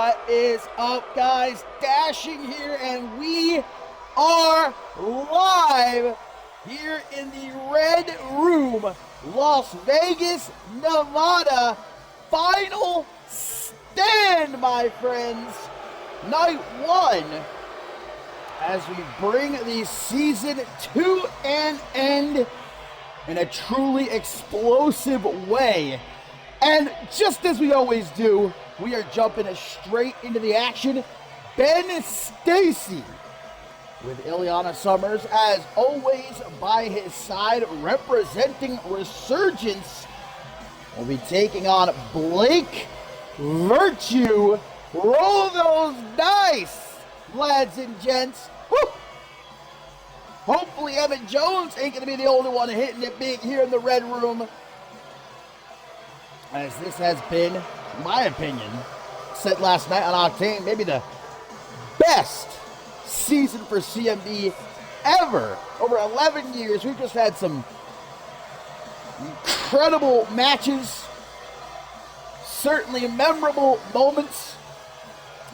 What is up, guys? Dashing here, and we are live here in the Red Room Room, Las Vegas, Nevada. Final stand, my friends. Night 1, as we bring the season to an end in a truly explosive way. And just as we always do, we are jumping straight into the action. Ben Stacy with Ileana Summers, as always, by his side, representing Resurgence, will be taking on Blake Virtue. Roll those dice, lads and gents. Woo! Hopefully Evan Jones ain't going to be the only one hitting it big here in the Red Room, as this has been, in my opinion, said last night on Octane, maybe the best season for CMV ever. Over 11 years, we've just had some incredible matches, certainly memorable moments,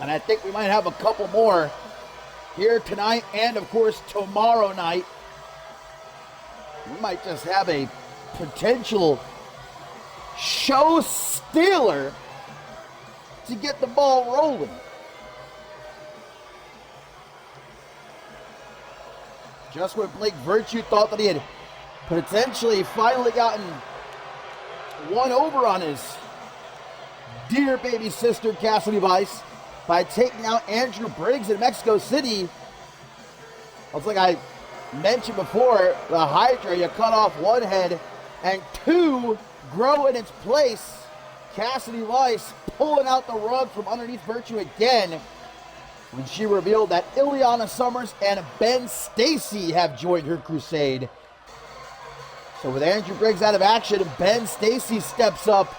and I think we might have a couple more here tonight and, of course, tomorrow night. We might just have a potential show stealer to get the ball rolling. Just when Blake Virtue thought that he had potentially finally gotten one over on his dear baby sister, Cassidy Vice, by taking out Andrew Briggs in Mexico City. It's like I mentioned before, the Hydra, you cut off one head and two grow in its place. Cassidy Vice pulling out the rug from underneath Virtue again when she revealed that Ileana Summers and Ben Stacy have joined her crusade. So with Andrew Briggs out of action, Ben Stacy steps up.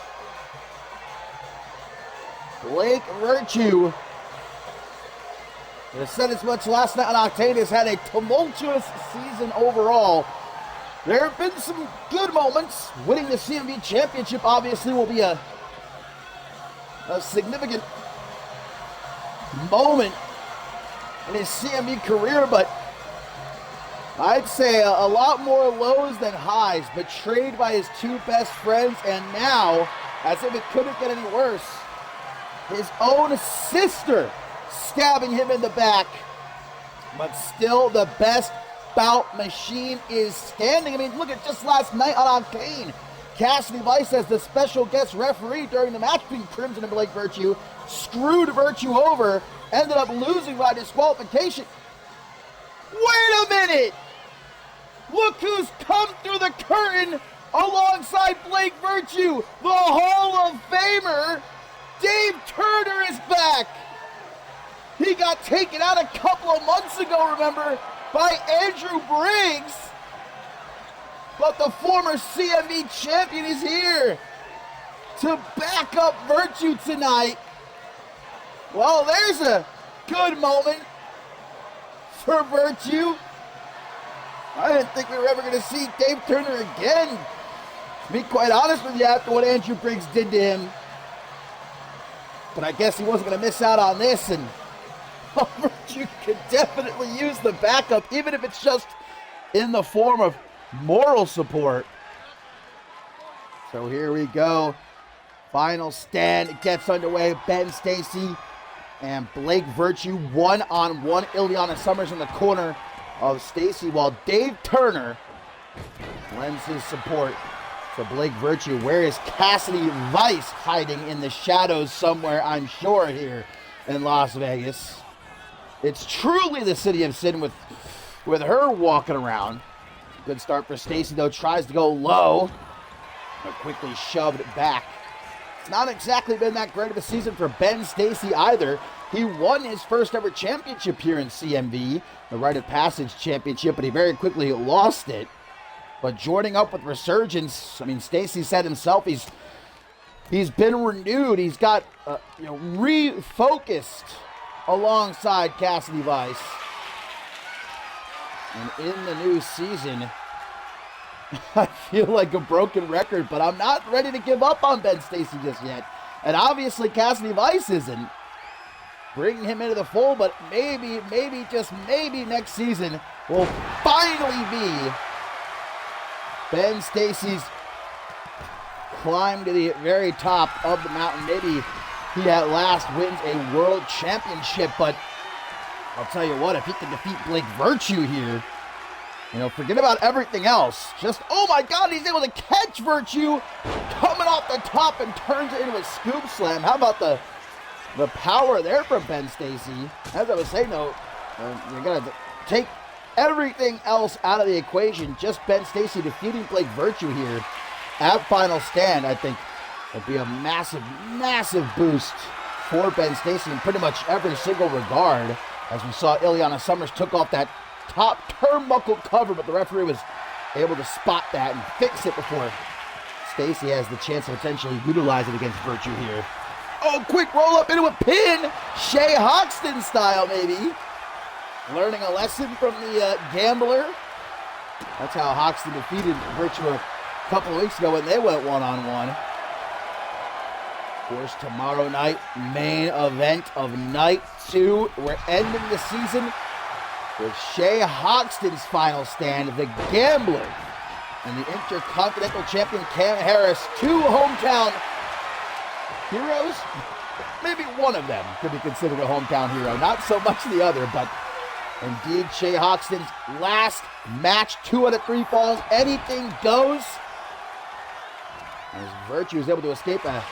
Blake Virtue, I said as much last night on Octane, has had a tumultuous season overall. There have been some good moments. Winning the CMV Championship obviously will be a significant moment in his CMV career, but I'd say a lot more lows than highs. Betrayed by his two best friends, and now, as if it couldn't get any worse, his own sister stabbing him in the back. But still, the best bout machine is standing. I mean, look at just last night on Octane. Cassidy Vice, as the special guest referee during the match between Crimson and Blake Virtue, screwed Virtue over, ended up losing by disqualification. Wait a minute! Look who's come through the curtain alongside Blake Virtue. The Hall of Famer, Dave Turner, is back. He got taken out a couple of months ago, remember, by Andrew Briggs. But the former CMV champion is here to back up Virtue tonight. Well, there's a good moment for Virtue. I didn't think we were ever going to see Dave Turner again. To be quite honest with you, after what Andrew Briggs did to him. But I guess he wasn't going to miss out on this, and Virtue could definitely use the backup, even if it's just in the form of moral support. So here we go. Final stand gets underway. Ben Stacy and Blake Virtue one-on-one. Ileana Summers in the corner of Stacy, while Dave Turner lends his support to Blake Virtue. Where is Cassidy Vice hiding in the shadows somewhere, I'm sure, here in Las Vegas? It's truly the city of sin with her walking around. Good start for Stacy, though. Tries to go low, but quickly shoved back. It's not exactly been that great of a season for Ben Stacy either. He won his first ever championship here in CMV, the Rite of Passage Championship, but he very quickly lost it. But joining up with Resurgence, I mean, Stacy said himself he's been renewed. He's got refocused alongside Cassidy Vice. And in the new season, I feel like a broken record, but I'm not ready to give up on Ben Stacy just yet. And obviously Cassidy Vice isn't. Bringing him into the fold, but maybe, just maybe next season will finally be Ben Stacy's climb to the very top of the mountain. Maybe he at last wins a world championship, but I'll tell you what, if he can defeat Blake Virtue here, forget about everything else. Just, oh my God, he's able to catch Virtue coming off the top and turns it into a scoop slam. How about the power there from Ben Stacy? As I was saying, though, you're going to take everything else out of the equation. Just Ben Stacy defeating Blake Virtue here at Final Stand, I think, would be a massive, massive boost for Ben Stacy in pretty much every single regard. As we saw, Ileana Summers took off that top turnbuckle cover, but the referee was able to spot that and fix it before Stacy has the chance to potentially utilize it against Virtue here. Oh, quick roll up into a pin. Shay Hoxton style, maybe. Learning a lesson from the gambler. That's how Hoxton defeated Virtue a couple of weeks ago when they went one-on-one. Of course, tomorrow night, main event of night 2. We're ending the season with Shay Hoxton's final stand, the Gambler, and the Intercontinental Champion Cam Harris, 2 hometown heroes. Maybe one of them could be considered a hometown hero, not so much the other, but indeed Shay Hoxton's last match, 2 out of 3 falls, anything goes. As Virtue is able to escape a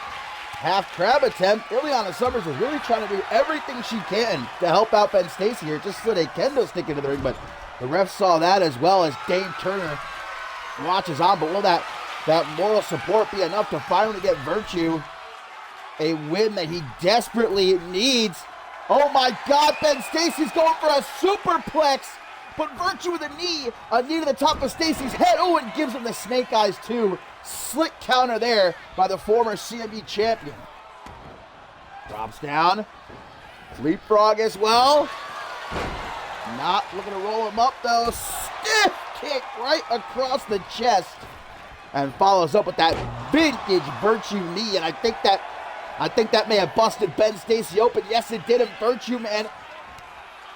half crab attempt, Ileana Summers is really trying to do everything she can to help out Ben Stacy here, just so they kendo stick into the ring, but the ref saw that as well as Dave Turner watches on. But will that moral support be enough to finally get Virtue a win that he desperately needs? Oh my God, Ben Stacy's going for a superplex, but Virtue with a knee to the top of Stacy's head. Oh, and gives him the snake eyes too. Slick counter there by the former CMV champion. Drops down. Leapfrog as well. Not looking to roll him up though. Stiff kick right across the chest. And follows up with that vintage Virtue knee. And I think that may have busted Ben Stacy open. Yes, it did. And Virtue, man,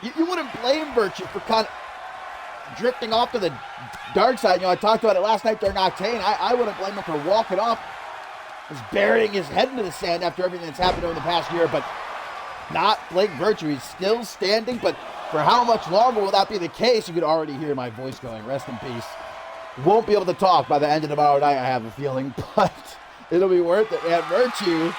you wouldn't blame Virtue for kind of drifting off to the dark side. I talked about it last night during Octane. I wouldn't blame him for walking off, just burying his head into the sand after everything that's happened over the past year, but not Blake Virtue. He's still standing, but for how much longer will that be the case? You could already hear my voice going, rest in peace. Won't be able to talk by the end of tomorrow night, I have a feeling, but it'll be worth it. Man, Virtue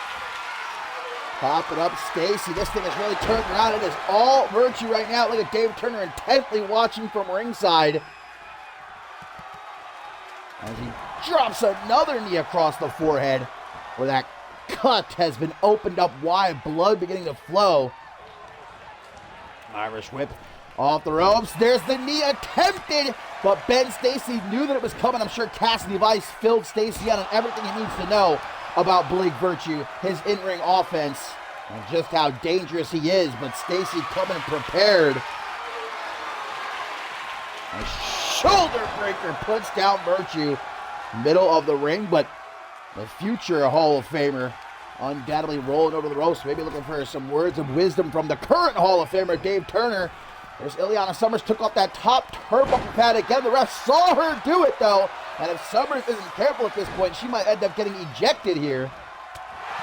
popping up Stacy. This thing is really turned around. It is all Virtue right now. Look at Dave Turner intently watching from ringside as he drops another knee across the forehead where that cut has been opened up wide, blood beginning to flow. Irish whip off the ropes. There's the knee attempted, but Ben Stacy knew that it was coming. I'm sure Cassidy Vice filled Stacy out on everything he needs to know about Blake Virtue, his in-ring offense, and just how dangerous he is. But Stacy coming prepared. A shoulder breaker puts down Virtue, middle of the ring, but the future Hall of Famer undoubtedly rolling over the ropes, maybe looking for some words of wisdom from the current Hall of Famer, Dave Turner. There's Ileana Summers, took off that top turnbuckle pad again. The ref saw her do it, though. And if Summers isn't careful at this point, she might end up getting ejected here.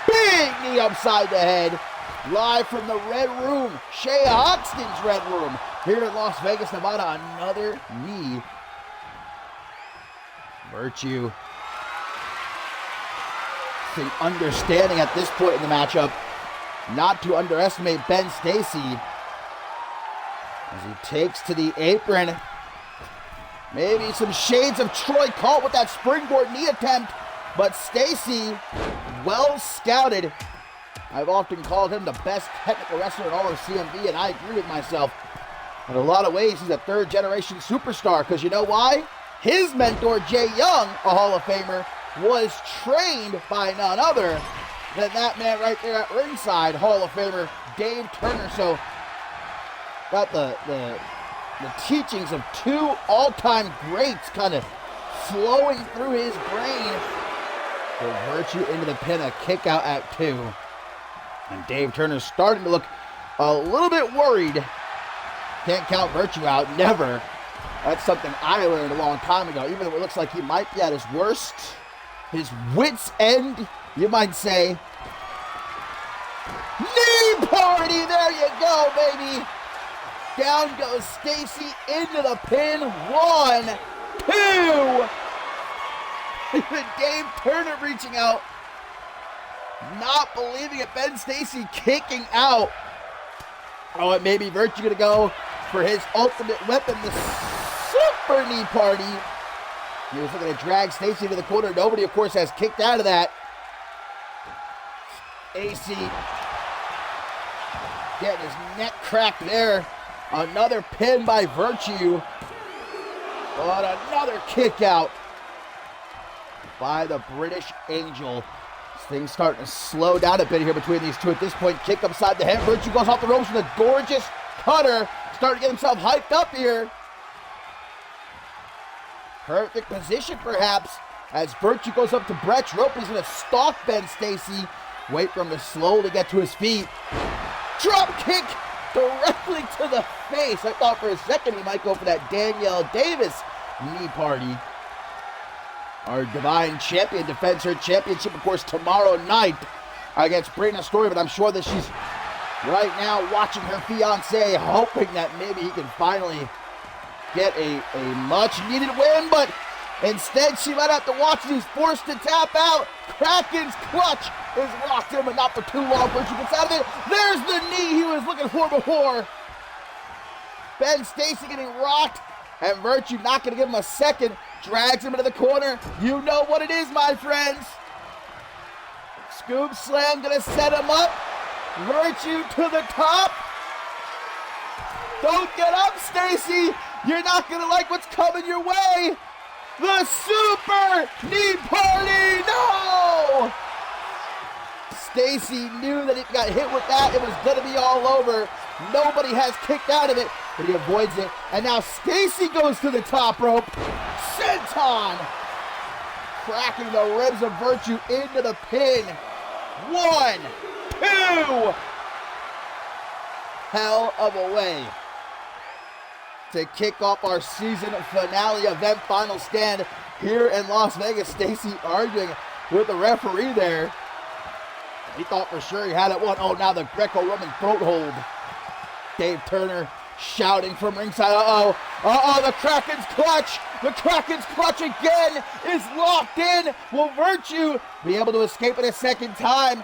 Big knee upside the head. Live from the Red Room, Shay Hoxton's Red Room, here in Las Vegas, Nevada. Another knee. Virtue, I think, understanding at this point in the matchup not to underestimate Ben Stacy as he takes to the apron. Maybe some shades of Troy Colt with that springboard knee attempt, but Stacy, well scouted. I've often called him the best technical wrestler in all of CMV, and I agree with myself. In a lot of ways, he's a third-generation superstar, because you know why? His mentor, Jay Young, a Hall of Famer, was trained by none other than that man right there at ringside, Hall of Famer Dave Turner. So, got the teachings of 2 all-time greats kind of flowing through his brain. So Virtue into the pin, a kick out at 2. And Dave Turner's starting to look a little bit worried. Can't count Virtue out, never. That's something I learned a long time ago. Even though it looks like he might be at his worst, his wit's end, you might say. Knee party, there you go, baby. Down goes Stacy into the pin. 1, 2. Even Dave Turner reaching out. Not believing it. Ben Stacy kicking out. Oh, and maybe Virtue gonna go for his ultimate weapon, the super knee party. He was looking to drag Stacy into the corner. Nobody, of course, has kicked out of that. AC getting his neck cracked there. Another pin by Virtue. But another kick out by the British Angel. Things starting to slow down a bit here between these two at this point. Kick upside the head. Virtue goes off the ropes with a gorgeous cutter. Starting to get himself hyped up here. Perfect position, perhaps, as Virtue goes up to Brett's rope. He's going to stalk Ben Stacy. Wait for him to slowly get to his feet. Drop kick directly to the face. I thought for a second he might go for that Danielle Davis knee party. Our Divine Champion defends her championship, of course, tomorrow night against Brianna Story, but I'm sure that she's right now watching her fiancé, hoping that maybe he can finally get a much-needed win, but instead she might have to watch as he's forced to tap out. Kraken's clutch is locked in, but not for too long. Virtue gets out of it. There's the knee he was looking for before. Ben Stacy getting rocked, and Virtue not going to give him a second. Drags him into the corner. You know what it is, my friends. Scoop slam going to set him up. Virtue to the top. Don't get up, Stacy. You're not going to like what's coming your way. The super knee party. No! Stacy knew that if he got hit with that, it was going to be all over. Nobody has kicked out of it, but he avoids it. And now Stacy goes to the top rope. Senton cracking the ribs of Virtue into the pin. 1, 2. Hell of a way to kick off our season finale event final stand here in Las Vegas. Stacy arguing with the referee there. He thought for sure he had it won. Oh, now the Greco-Roman throat hold. Dave Turner shouting from ringside. The Kraken's clutch. The Kraken's clutch again is locked in. Will Virtue be able to escape it a second time?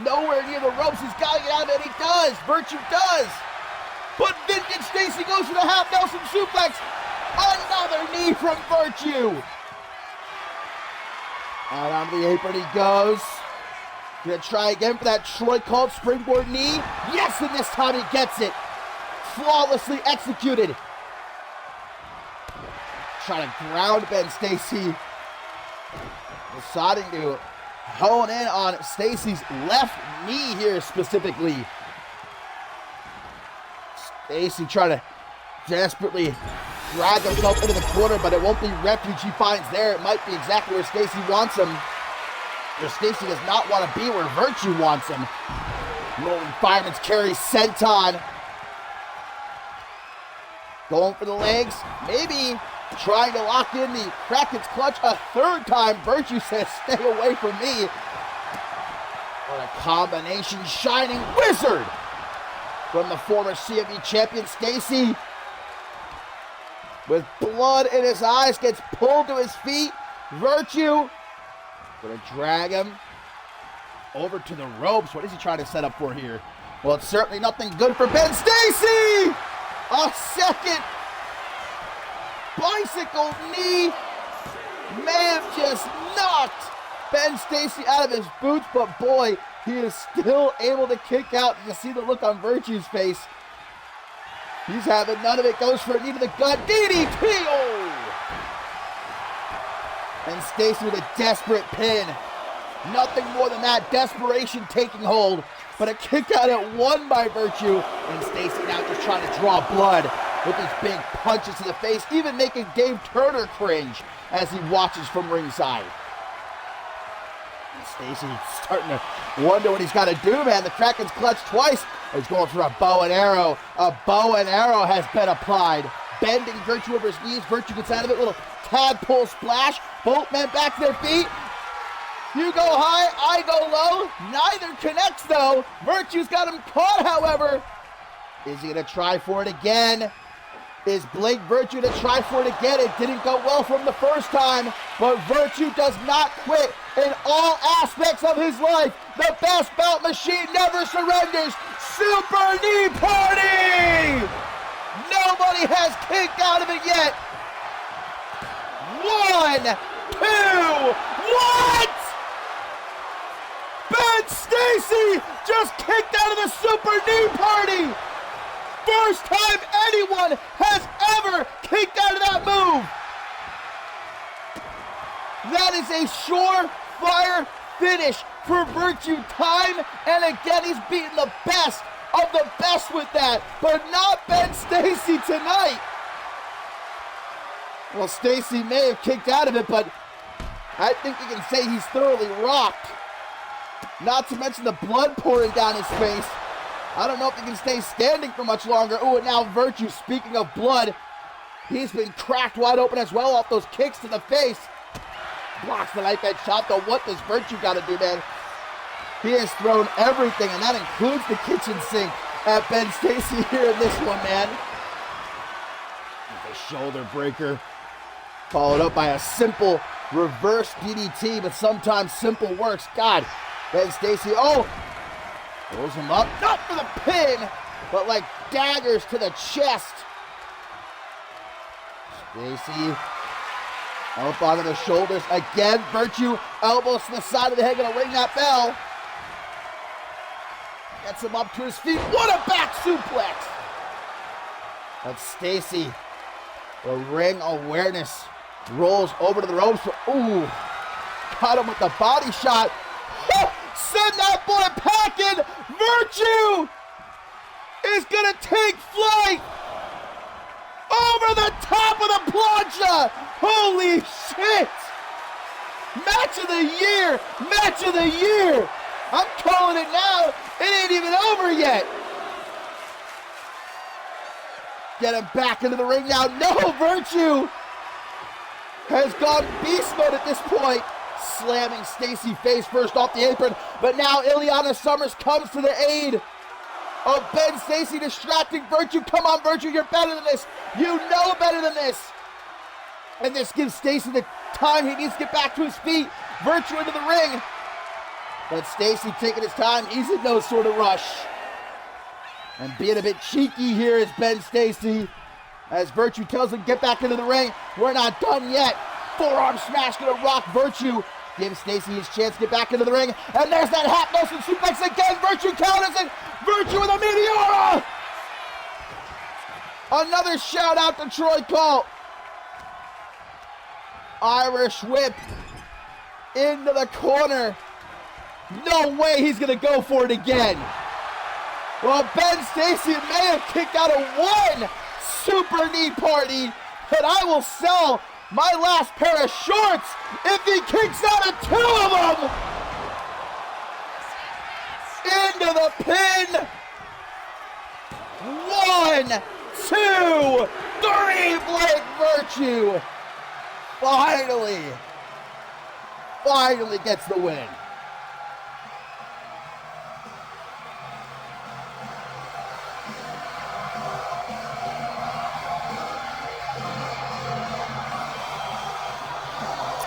Nowhere near the ropes. He's got to get out of it. He does. Virtue does. But Vintage Stacy goes for the half Nelson suplex. Another knee from Virtue. Out onto the apron he goes. Gonna try again for that Troy called springboard knee. Yes, and this time he gets it. Flawlessly executed. Trying to ground Ben Stacy. Deciding to hone in on Stacy's left knee here specifically. Stacy trying to desperately drag himself into the corner, but it won't be refuge he finds there. It might be exactly where Stacy wants him. Where Stacy does not want to be where Virtue wants him. Rolling Fireman's carry, Senton. Going for the legs. Maybe trying to lock in the Kraken's clutch a third time. Virtue says, stay away from me. What a combination. Shining Wizard from the former CMV champion. Stacy, with blood in his eyes, gets pulled to his feet. Virtue gonna drag him over to the ropes. What is he trying to set up for here? Well, it's certainly nothing good for Ben Stacy. A second bicycle knee may have just knocked Ben Stacy out of his boots, but boy, he is still able to kick out. You see the look on Virtue's face. He's having none of it. Goes for a knee to the gut. DDT! Oh! And Stacy with a desperate pin. Nothing more than that. Desperation taking hold. But a kick out at one by Virtue. And Stacy now just trying to draw blood with his big punches to the face. Even making Dave Turner cringe as he watches from ringside. Stacy starting to wonder what he's got to do, man. The Kraken's clutch twice. He's going for a bow and arrow. A bow and arrow has been applied bending Virtue over his knees. Virtue gets out of it, little tadpole splash. Both men back to their feet. You go high, I go low. Neither connects though. Virtue's got him caught, however. Is he gonna try for it again? Is Blake Virtue to try for it again? It didn't go well for him the first time, but Virtue does not quit in all aspects of his life. The best bout machine never surrenders. Super knee party! Nobody has kicked out of it yet. 1, 2, what? Ben Stacy just kicked out of the Super Knee Party! First time anyone has ever kicked out of that move! That is a surefire finish for Virtue time and again he's beaten the best of the best with that, but not Ben Stacy tonight. Well, Stacy may have kicked out of it, but I think you can say he's thoroughly rocked. Not to mention the blood pouring down his face. I don't know if he can stay standing for much longer. Oh, and now Virtue, speaking of blood, he's been cracked wide open as well off those kicks to the face. Blocks the knife edge shot, though. What does Virtue got to do, man? He has thrown everything, and that includes the kitchen sink at Ben Stacy here in this one, man. A shoulder breaker, followed up by a simple reverse DDT, but sometimes simple works. God, Ben Stacy, oh, throws him up, not for the pin, but like daggers to the chest. Stacy up onto the shoulders again. Virtue elbows to the side of the head, gonna ring that bell. Gets him up to his feet. What a back suplex! But Stacy, the ring awareness, rolls over to the ropes. Ooh, caught him with the body shot. Send that boy packing. Virtue is gonna take flight over the top of the plancha. Holy shit! Match of the year! Match of the year! I'm calling it now. It ain't even over yet. Get him back into the ring now. No, Virtue has gone beast mode at this point. Slamming Stacy face first off the apron. But now Ileana Summers comes to the aid of Ben Stacy, distracting Virtue. Come on, Virtue, you're better than this. You know better than this. And this gives Stacy the time he needs to get back to his feet. Virtue into the ring. But Stacy taking his time. He's in no sort of rush. And being a bit cheeky here is Ben Stacy. As Virtue tells him, get back into the ring. We're not done yet. Forearm smash gonna rock Virtue. Gives Stacy his chance to get back into the ring. And there's that half Nelson suplex again. Virtue counters it. Virtue with a Meteora. Another shout out to Troy Colt. Irish whip into the corner. No way he's gonna go for it again. Well, Ben Stacy may have kicked out of one Super Knee Party, but I will sell my last pair of shorts if he kicks out of two of them. Into the pin. 1, 2, 3, Blake Virtue. Finally gets the win.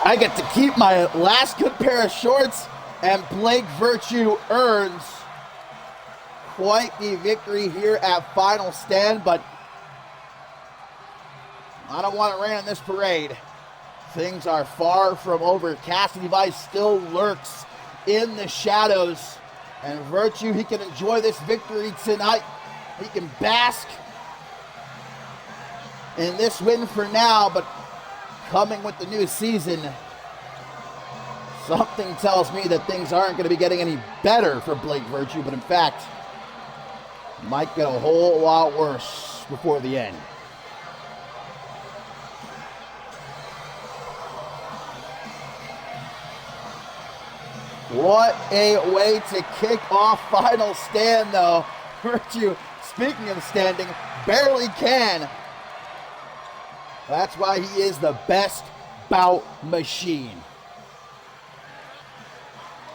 I get to keep my last good pair of shorts, and Blake Virtue earns quite the victory here at Final Stand, but I don't want to rain on this parade. Things are far from over. Cassidy Vice still lurks in the shadows, and Virtue, he can enjoy this victory tonight. He can bask in this win for now, but coming with the new season, something tells me that things aren't going to be getting any better for Blake Virtue, but in fact, might get a whole lot worse before the end. What a way to kick off Final Stand, though. Virtue, speaking of standing, barely can That's why he is the best bout machine.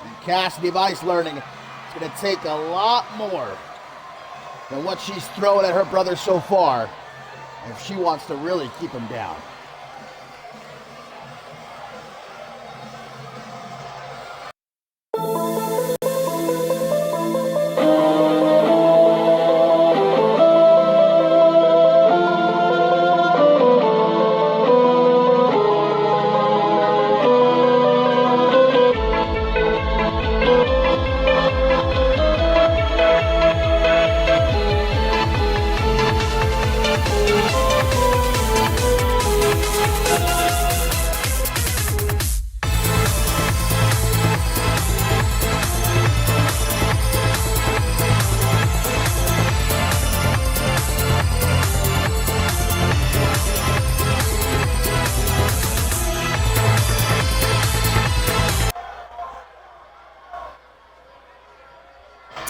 And Cassidy Vice learning it's going to take a lot more than what she's throwing at her brother so far if she wants to really keep him down.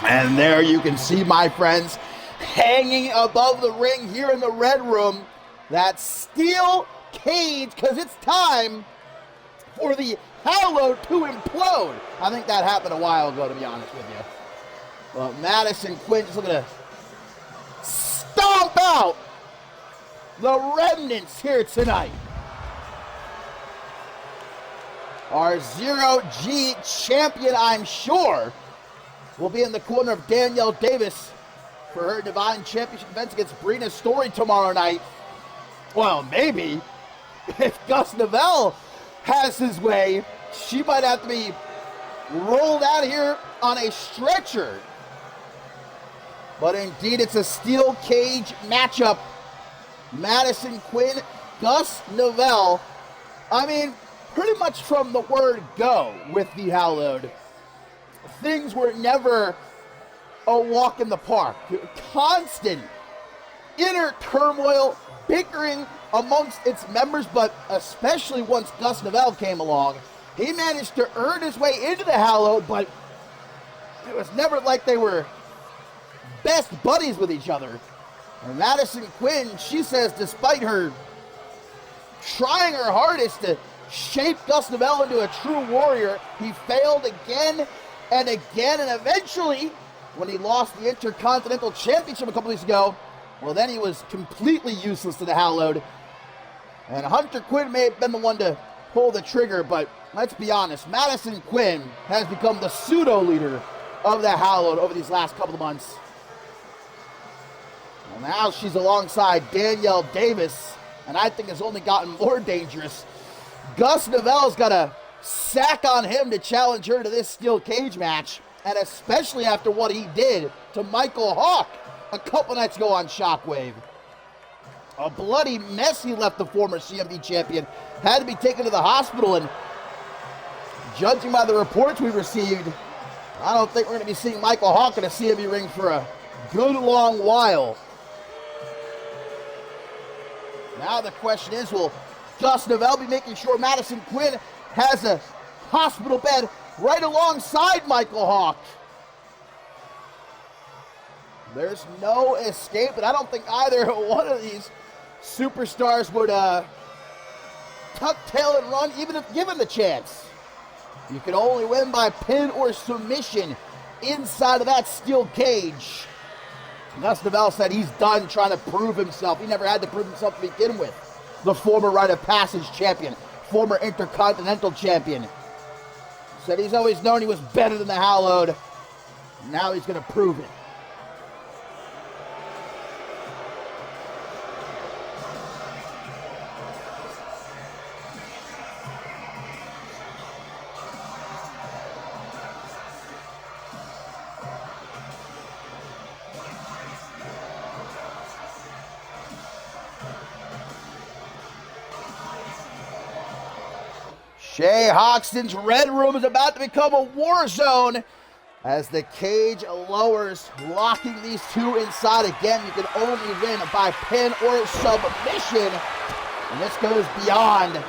And there you can see, my friends, hanging above the ring here in the Red Room, that steel cage, because it's time for the Hallowed to implode. I think that happened a while ago, to be honest with you. But Madison Quinn just looking to stomp out the remnants here tonight. Our Zero-G champion, I'm sure, will be in the corner of Danielle Davis for her Divine Championship events against Brina Story tomorrow night. Well, maybe. If Gus Novell has his way, she might have to be rolled out here on a stretcher. But indeed, it's a steel cage matchup. Madison Quinn, Gus Novell. I mean, pretty much from the word go with the Hallowed, things were never a walk in the park. Constant inner turmoil, bickering amongst its members, but especially once Gus Novell came along, he managed to earn his way into the Hallowed, but it was never like they were best buddies with each other. And Madison Quinn, she says, despite her trying her hardest to shape Gus Novell into a true warrior, he failed again and again, and eventually, when he lost the Intercontinental Championship a couple weeks ago, well, then he was completely useless to the Hallowed. And Hunter Quinn may have been the one to pull the trigger, but let's be honest, Madison Quinn has become the pseudo-leader of the Hallowed over these last couple of months. Well, now she's alongside Danielle Davis, and I think it's only gotten more dangerous. Gus Novell's got a sack on him to challenge her to this steel cage match, and especially after what he did to Michael Hawk a couple nights ago on Shockwave. A bloody mess he left the former CMV champion. Had to be taken to the hospital, and judging by the reports we received, I don't think we're going to be seeing Michael Hawk in a CMV ring for a good long while. Now the question is, will Gus Novell be making sure Madison Quinn has a hospital bed right alongside Michael Hawk? There's no escape, and I don't think either one of these superstars would tuck tail and run, even if given the chance. You can only win by pin or submission inside of that steel cage. Gus Novell said he's done trying to prove himself. He never had to prove himself to begin with. The former Rite of Passage champion, former Intercontinental champion, said he's always known he was better than the Hallowed. Now he's going to prove it. Shay Hoxton's Red Room is about to become a war zone as the cage lowers, locking these two inside again. You can only win by pin or submission, and this goes beyond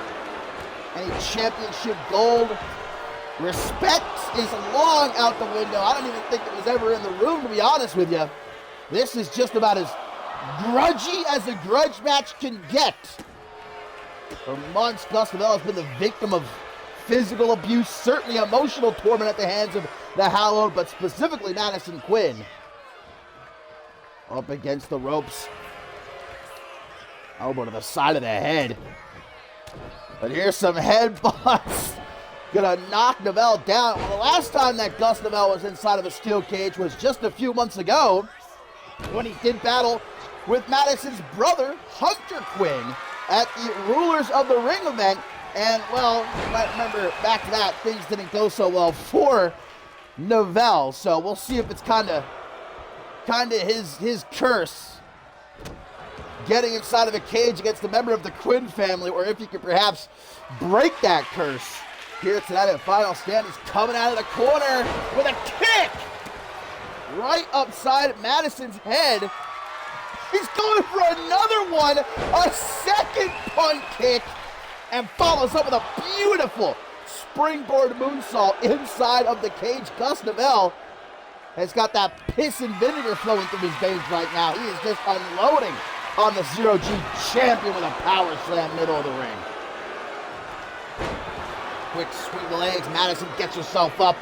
any championship gold. Respect is long out the window. I don't even think it was ever in the room, to be honest with you. This is just about as grudgy as a grudge match can get. For months, Gus Novell has been the victim of physical abuse, certainly emotional torment at the hands of the Hallowed, but specifically Madison Quinn. Up against the ropes. Elbow to the side of the head. But here's some headbutts. Gonna knock Novell down. Well, the last time that Gus Novell was inside of a steel cage was just a few months ago when he did battle with Madison's brother, Hunter Quinn, at the Rulers of the Ring event. And, well, you might remember back to that, things didn't go so well for Novell. So we'll see if it's kind of his curse getting inside of a cage against a member of the Quinn family, or if he could perhaps break that curse. Here tonight at Final Stand, he's coming out of the corner with a kick right upside Madison's head. He's going for another one, a second punt kick, and follows up with a beautiful springboard moonsault inside of the cage. Gus Novell has got that piss and vinegar flowing through his veins right now. He is just unloading on the Zero-G champion with a power slam middle of the ring. Quick swing the legs. Madison gets herself up.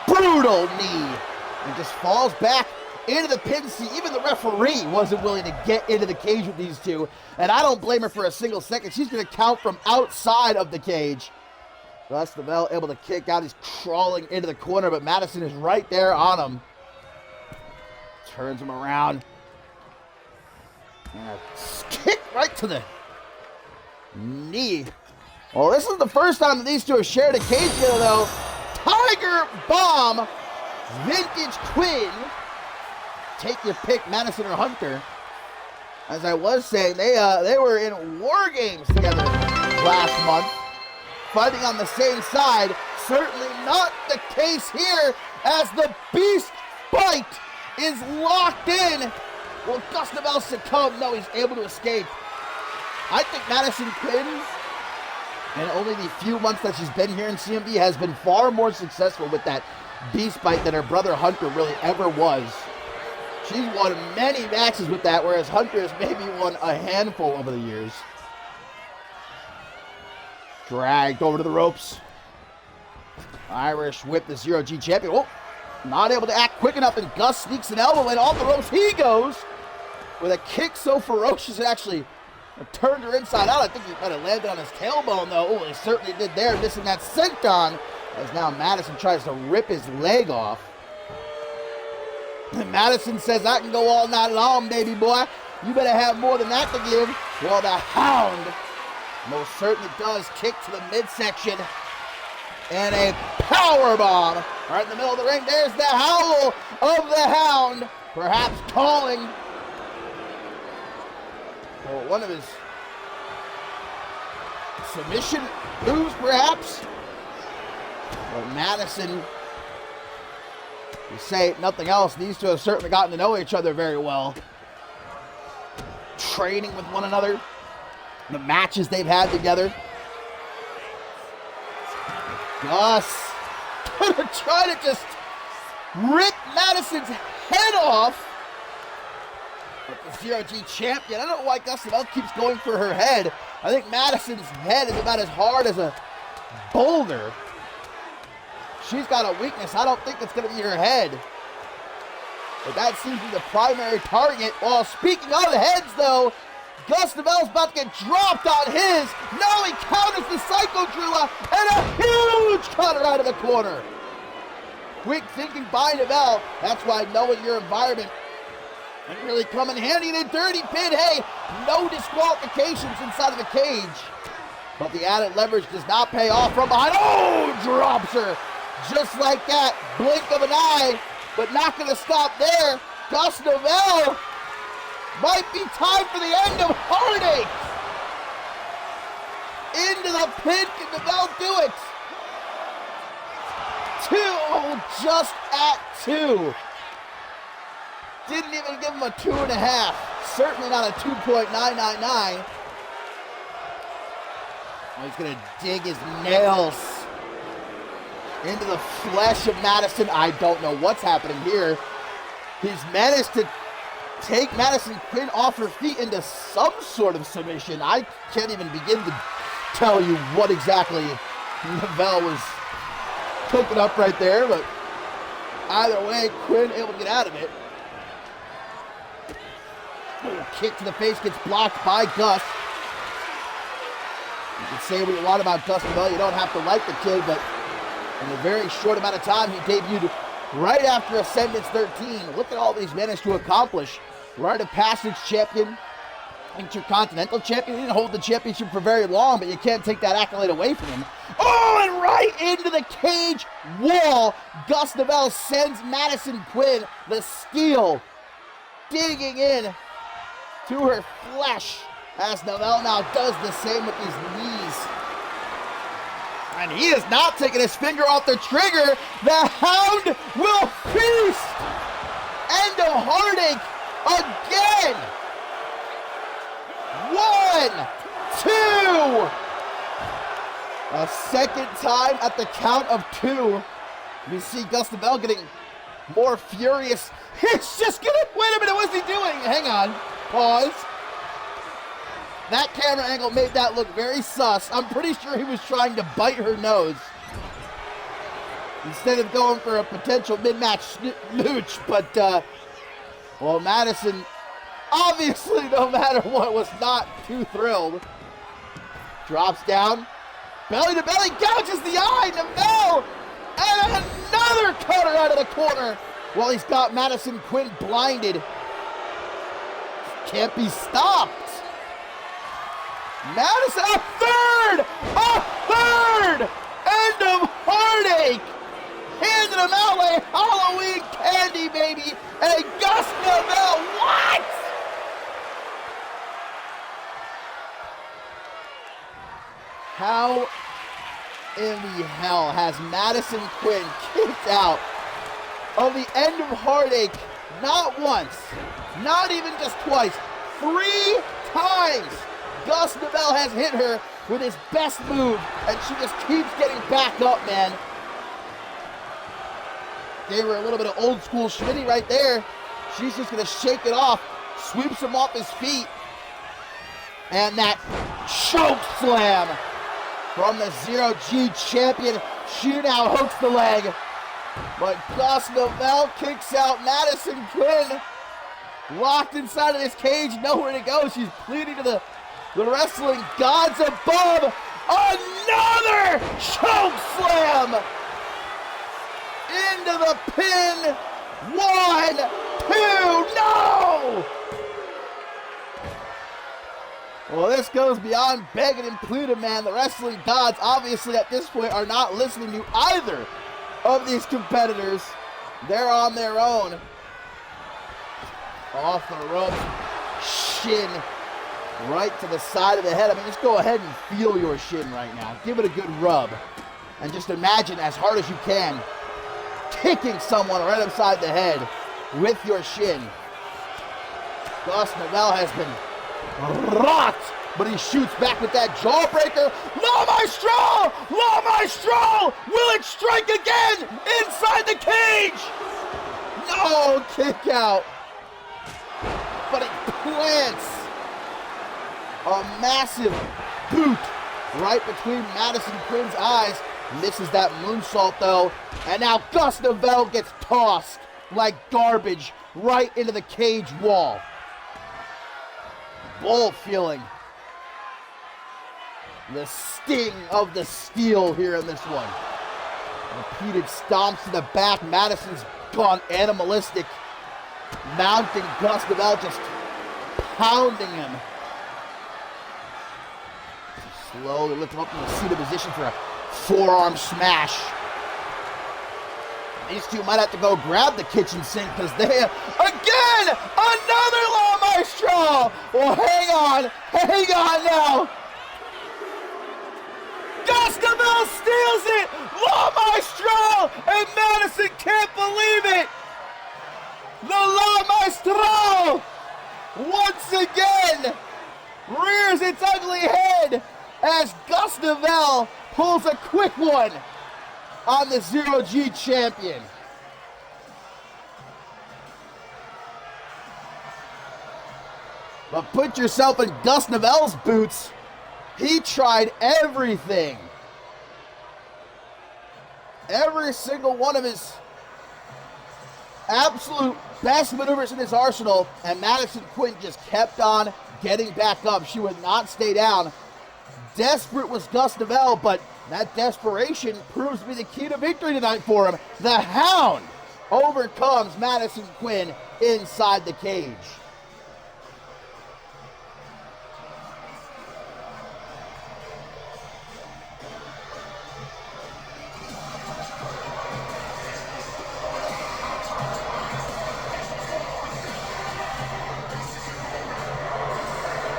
Brutal knee. And just falls back into the pin seat. Even the referee wasn't willing to get into the cage with these two. And I don't blame her for a single second. She's going to count from outside of the cage. Gus Novell able to kick out. He's crawling into the corner, but Madison is right there on him. Turns him around. And a kick right to the knee. Well, this is the first time that these two have shared a cage together, though. Tiger Bomb, Vintage Quinn. Take your pick, Madison or Hunter. As I was saying, they were in War Games together last month, fighting on the same side. Certainly not the case here, as the Beast Bite is locked in. Will Gus Novell succumb? No, he's able to escape. I think Madison Quinn, in only the few months that she's been here in CMV, has been far more successful with that Beast Bite than her brother Hunter really ever was. She's won many matches with that, whereas Hunter has maybe won a handful over the years. Dragged over to the ropes. Irish whip, the Zero-G champion. Oh, not able to act quick enough, and Gus sneaks an elbow in. Off the ropes he goes with a kick so ferocious it actually turned her inside out. I think he might have landed on his tailbone, though. Oh, he certainly did there, missing that senton, as now Madison tries to rip his leg off. And Madison says, I can go all night long, baby boy. You better have more than that to give. Well, the Hound most certainly does. Kick to the midsection. And a power bomb right in the middle of the ring. There's the howl of the Hound, perhaps calling for one of his submission moves, perhaps. But Madison, you say nothing else, these two have certainly gotten to know each other very well. Training with one another, the matches they've had together. Gus gonna try to just rip Madison's head off. But the Zero-G champion, I don't know why Gus Novell keeps going for her head. I think Madison's head is about as hard as a boulder. She's got a weakness. I don't think it's going to be her head. But that seems to be the primary target. Well, speaking of the heads, though, Gus Novell's about to get dropped on his. No, he counters the Psycho Drilla, and a huge cutter out of the corner. Quick thinking by Novell. That's why knowing your environment can really come in handy in a dirty pin. Hey, no disqualifications inside of the cage. But the added leverage does not pay off from behind. Oh, drops her. Just like that, blink of an eye, but not going to stop there. Gus Novell, might be time for the end of Heartache. Into the pin, can Novell do it? 2, just at 2. Didn't even give him a 2.5. Certainly not a 2.999. He's going to dig his nails into the flesh of Madison. I don't know what's happening here. He's managed to take Madison Quinn off her feet into some sort of submission. I can't even begin to tell you what exactly Novell was cooking up right there, but either way, Quinn able to get out of it. Kick to the face gets blocked by Gus. You can say what you want about Gus Novell. You don't have to like the kid, but in a very short amount of time, he debuted right after Ascendance 13. Look at all these managed to accomplish. Rite of Passage champion, Intercontinental champion. He didn't hold the championship for very long, but you can't take that accolade away from him. Oh, and right into the cage wall. Gus Novell sends Madison Quinn, the steel, digging in to her flesh, as Novell now does the same with his knees. And he is not taking his finger off the trigger. The Hound will feast. End of Heartache again. 1, 2. A second time at the count of 2. You see Gus Novell getting more furious. He's just gonna, wait a minute, what's he doing? Hang on, pause. That camera angle made that look very sus. I'm pretty sure he was trying to bite her nose instead of going for a potential mid-match mooch. But, well, Madison, obviously, no matter what, was not too thrilled. Drops down. Belly to belly, gouges the eye. Novell, and another cutter out of the corner. Well, he's got Madison Quinn blinded. Can't be stopped. Madison, a third! End of Heartache! Handing him out like Halloween candy, baby! And Gus Novell, what? How in the hell has Madison Quinn kicked out of the End of Heartache not once, not even just twice, 3 times? Gus Novell has hit her with his best move, and she just keeps getting back up, man. Gave her a little bit of old school Schmitty right there. She's just gonna shake it off, sweeps him off his feet. And that choke slam from the Zero-G champion. She now hooks the leg. But Gus Novell kicks out Madison Quinn. Locked inside of this cage, nowhere to go. She's pleading to the wrestling gods above. Another choke slam into the pin. 1, 2, no! Well, this goes beyond begging and pleading, man. The wrestling gods obviously at this point are not listening to either of these competitors. They're on their own. Off the ropes, shin right to the side of the head. I mean, just go ahead and feel your shin right now. Give it a good rub. And just imagine as hard as you can kicking someone right upside the head with your shin. Gus Novell has been rocked, but he shoots back with that jawbreaker. La Maestro! La Maestro! Will it strike again inside the cage? No, kick out. But it plants a massive boot right between Madison Quinn's eyes. Misses that moonsault though. And now Gus Novell gets tossed like garbage right into the cage wall. Both feeling the sting of the steel here in this one. Repeated stomps to the back. Madison's gone animalistic. Mounting Gus Novell, just pounding him. Slowly lift him up in the seated position for a forearm smash. These two might have to go grab the kitchen sink because they, again, another La Maestro. Well, hang on now. Gus Novell steals it. La Maestro, and Madison can't believe it. The La Maestro once again rears its ugly head as Gus Novell pulls a quick one on the Zero-G champion. But put yourself in Gus Novel's boots. He tried everything. Every single one of his absolute best maneuvers in his arsenal, and Madison Quinn just kept on getting back up. She would not stay down. Desperate was Gus Novel, but that desperation proves to be the key to victory tonight for him. The Hound overcomes Madison Quinn inside the cage.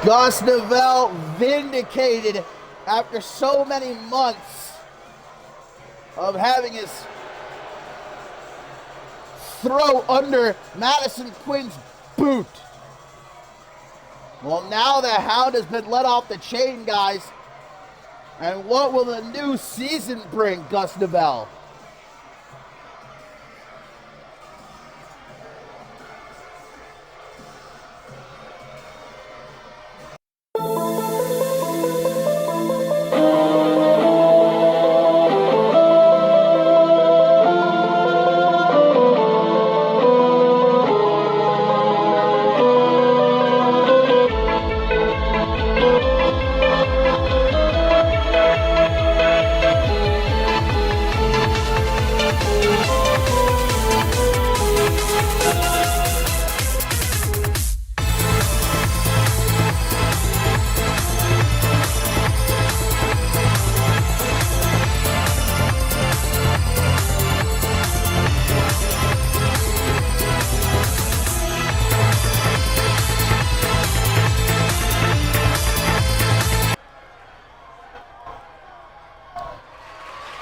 Gus Novel vindicated after so many months of having his throw under Madison Quinn's boot. Well, now the Hound has been let off the chain, guys. And what will the new season bring, Gus Novel?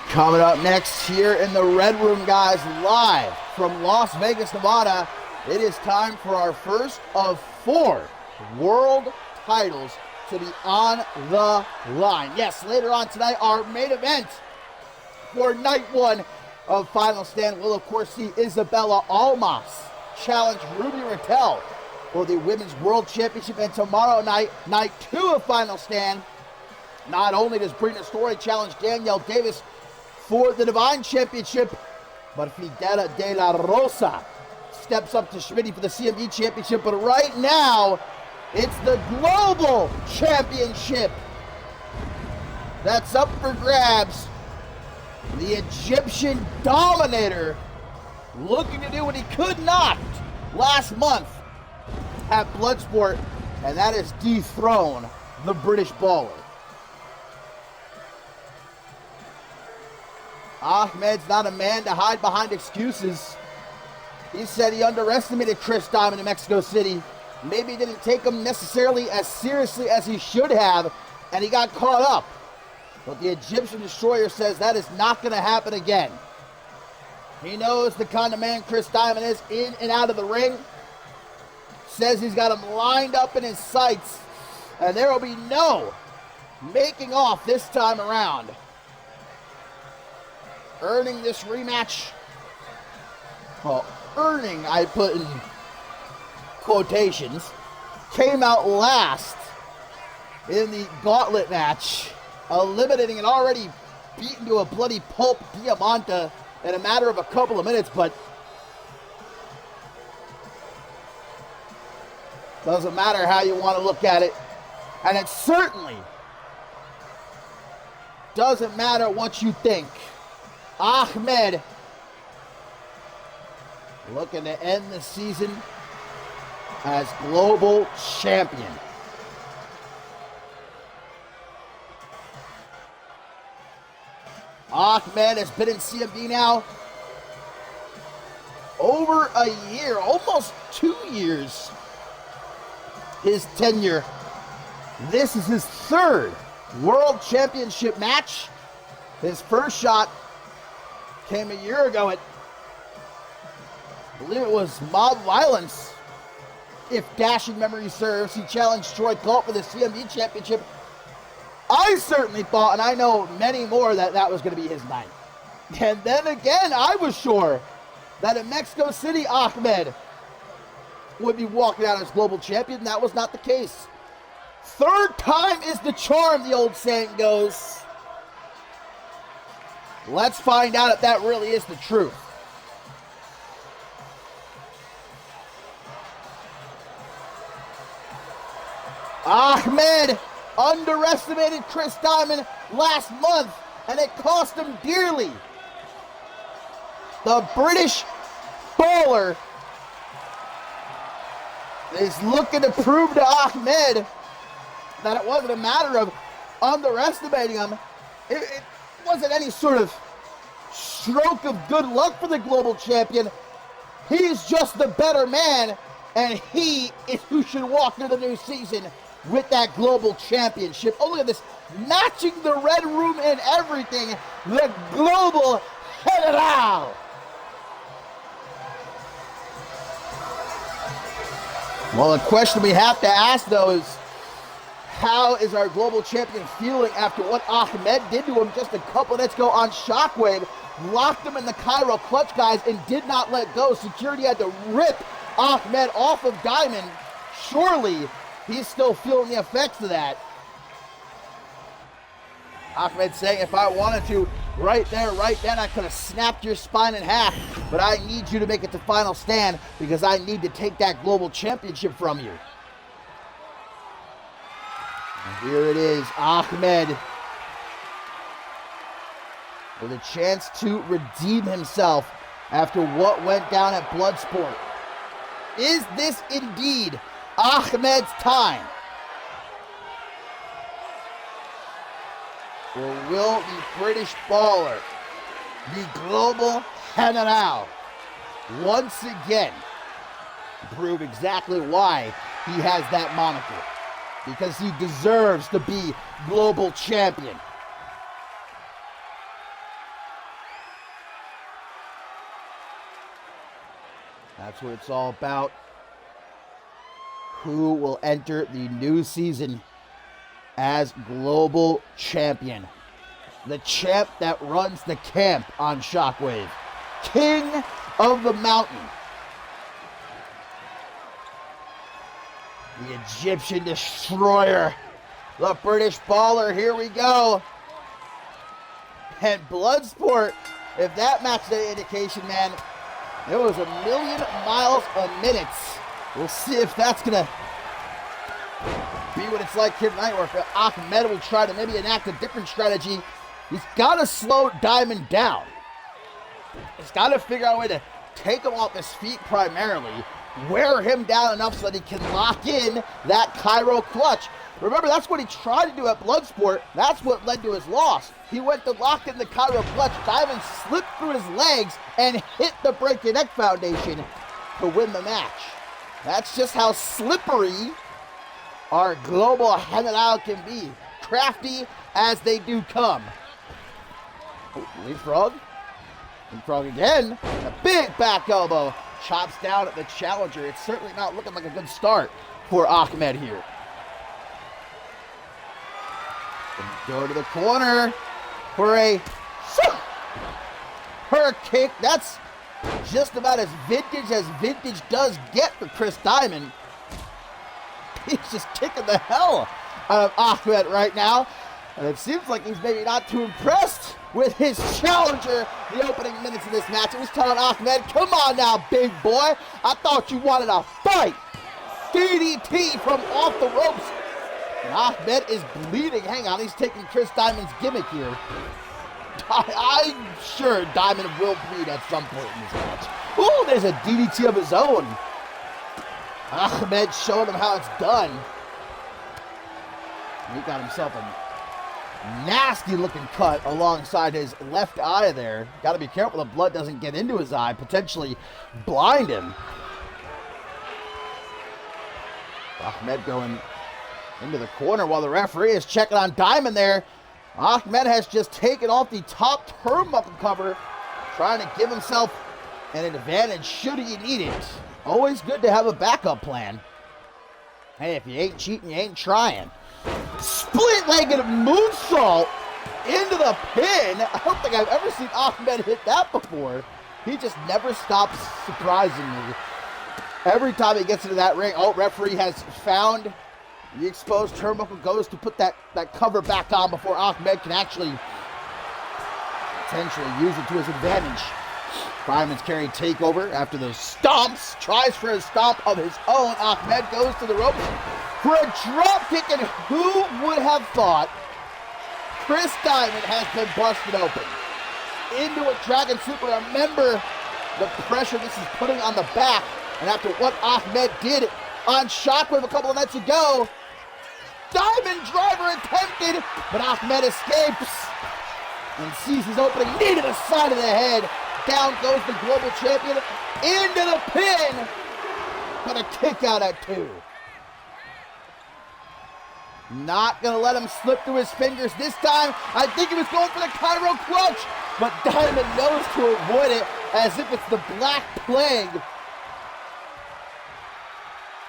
Coming up next here in the Red Room, guys, live from Las Vegas, Nevada, it is time for our first of 4 world titles to be on the line. Yes, later on tonight, our main event for night 1 of Final Stand will, of course, see Isabella Almas challenge Ruby Raquel for the Women's World Championship. And tomorrow night, night 2 of Final Stand, not only does Brina Story challenge Danielle Davis for the Divine Championship, but Fidela De La Rosa steps up to Schmitty for the CMV Championship. But right now, it's the Global Championship that's up for grabs. The Egyptian Dominator looking to do what he could not last month at Bloodsport, and that is dethrone the British Baller. Ahmed's not a man to hide behind excuses. He said he underestimated Chris Diamond in Mexico City. Maybe he didn't take him necessarily as seriously as he should have, and he got caught up. But the Egyptian Destroyer says that is not going to happen again. He knows the kind of man Chris Diamond is in and out of the ring. Says he's got him lined up in his sights, and there will be no making off this time around. Earning this rematch, well, earning, I put in quotations, came out last in the gauntlet match, eliminating an already beaten to a bloody pulp Diamante in a matter of a couple of minutes, but doesn't matter how you want to look at it, and it certainly doesn't matter what you think. Ahmed looking to end the season as global champion. Ahmed has been in CMV now over a year, almost 2 years. His tenure. This is his 3rd World Championship match. His first shot came a year ago at, I believe it was Mob Violence, if dashing memory serves. He challenged Troy Colt for the CMV Championship. I certainly thought, and I know many more, that that was going to be his night. And then again, I was sure that in Mexico City, Ahmed would be walking out as global champion. That was not the case. Third time is the charm, the old saying goes. Let's find out if that really is the truth. Ahmed underestimated Chris Diamond last month, and it cost him dearly. The British bowler is looking to prove to Ahmed that it wasn't a matter of underestimating him. It wasn't any sort of stroke of good luck for the global champion. He's just the better man, and he is who should walk into the new season with that global championship. Oh, look at this, matching the red room and everything, the global general. Well, the question we have to ask, though, is how is our global champion feeling after what Ahmed did to him just a couple minutes ago on Shockwave? Locked him in the Cairo clutch, guys, and did not let go. Security had to rip Ahmed off of Diamond. Surely he's still feeling the effects of that. Ahmed saying, if I wanted to, right there, right then, I could have snapped your spine in half, but I need you to make it to final stand because I need to take that global championship from you. And here it is, Ahmed with a chance to redeem himself after what went down at Bloodsport. Is this indeed Ahmed's time? Or will the British baller, the global general, once again prove exactly why he has that moniker? Because he deserves to be global champion. That's what it's all about. Who will enter the new season as global champion? The champ that runs the camp on Shockwave. King of the mountain. The Egyptian destroyer. The British baller. Here we go. And Bloodsport, if that matches any indication, man, it was 1,000,000 miles a minute. We'll see if that's going to be what it's like here tonight, or if Ahmed will try to maybe enact a different strategy. He's got to slow Diamond down. He's got to figure out a way to take him off his feet primarily, wear him down enough so that he can lock in that Cairo clutch. Remember, that's what he tried to do at Bloodsport. That's what led to his loss. He went to lock in the Cairo clutch. Diamond slipped through his legs and hit the break your neck foundation to win the match. That's just how slippery our global general can be. Crafty as they do come. Oh, leapfrog. Leapfrog again. A big back elbow. Chops down at the challenger. It's certainly not looking like a good start for Ahmed here. Go to the corner for a kick. That's just about as vintage does get for Chris Diamond. He's just kicking the hell out of Ahmed right now. And it seems like he's maybe not too impressed with his challenger the opening minutes of this match. It was telling Ahmed, come on now, big boy. I thought you wanted a fight. DDT from off the ropes. And Ahmed is bleeding. Hang on, he's taking Chris Diamond's gimmick here. I'm sure Diamond will bleed at some point in this match. Ooh, there's a DDT of his own. Ahmed showing him how it's done. He got himself a nasty looking cut alongside his left eye there. Got to be careful the blood doesn't get into his eye, potentially blind him. Ahmed going into the corner while the referee is checking on Diamond there. Ahmed has just taken off the top turnbuckle cover, trying to give himself an advantage should he need it. Always good to have a backup plan. Hey, if you ain't cheating, you ain't trying. Split-legged moonsault into the pin. I don't think I've ever seen Ahmed hit that before. He just never stops surprising me. Every time he gets into that ring, referee has found the exposed turnbuckle, goes to put that cover back on before Ahmed can actually potentially use it to his advantage. Fireman's carry takeover after those stomps, tries for a stomp of his own. Ahmed goes to the ropes for a drop kick, and who would have thought Chris Diamond has been busted open into a dragon super. Remember the pressure this is putting on the back, and after what Ahmed did on Shockwave a couple of nights ago, Diamond driver attempted, but Ahmed escapes and sees his opening knee to the side of the head. Down goes the global champion into the pin, but a kick out at 2. Not gonna let him slip through his fingers this time. I think he was going for the Cairo clutch, but Diamond knows to avoid it as if it's the Black Plague.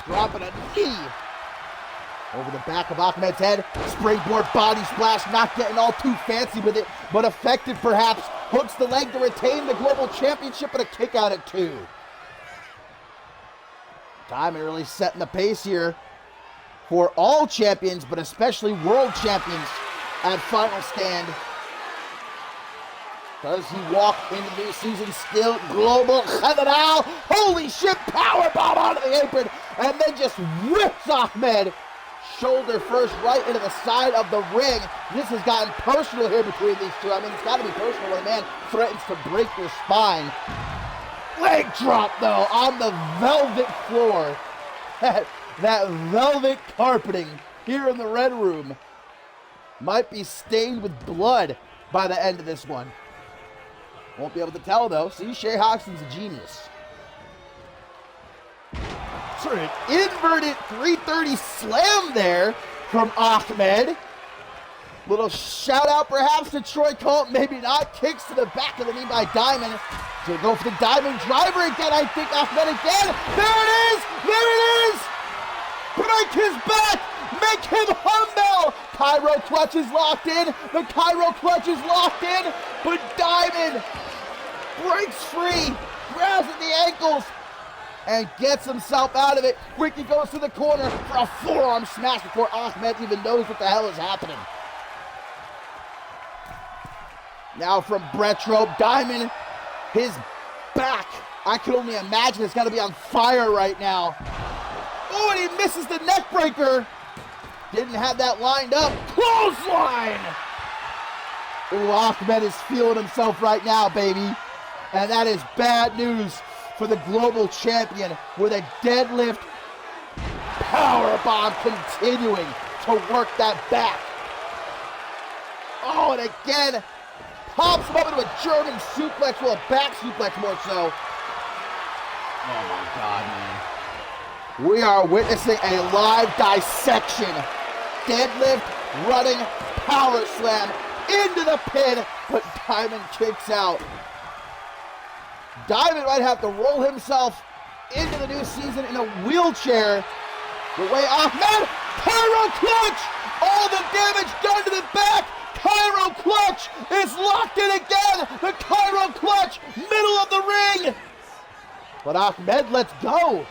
Dropping a knee over the back of Ahmed's head. Springboard body splash, not getting all too fancy with it, but effective perhaps. Hooks the leg to retain the global championship, and a kick out at 2. Diamond really setting the pace here for all champions, but especially world champions at Final Stand. Does he walk into the new season still global general? Holy shit, powerbomb onto the apron, and then just whips Ahmed shoulder first right into the side of the ring. This has gotten personal here between these two. I mean, it's got to be personal when a man threatens to break your spine. Leg drop, though, on the velvet floor. That velvet carpeting here in the Red Room might be stained with blood by the end of this one. Won't be able to tell, though. See, Shay Hoxton's a genius. Sort of an inverted 330 slam there from Ahmed. Little shout out perhaps to Troy Colt, maybe not. Kicks to the back of the knee by Diamond. So go for the Diamond driver again, I think. Ahmed again. There it is! There it is! Break his back! Make him humble! Cairo clutch is locked in. The Cairo clutch is locked in. But Diamond breaks free, grabs at the ankles, and gets himself out of it. Ricky goes to the corner for a forearm smash before Ahmed even knows what the hell is happening. Now from Brett's rope, Diamond, his back, I can only imagine it's got to be on fire right now. Oh, and he misses the neck breaker. Didn't have that lined up. Clothesline! Ooh, Ahmed is feeling himself right now, baby. And that is bad news for the global champion with a deadlift powerbomb continuing to work that back. Oh, and again, pops him up into a German suplex, well, a back suplex more so. Oh my God, man. We are witnessing a live dissection. Deadlift, running, power slam into the pin, but Diamond kicks out. Diamond might have to roll himself into the new season in a wheelchair. The way Ahmed, Cairo clutch! All the damage done to the back! Cairo clutch is locked in again! The Cairo clutch, middle of the ring! But Ahmed lets go.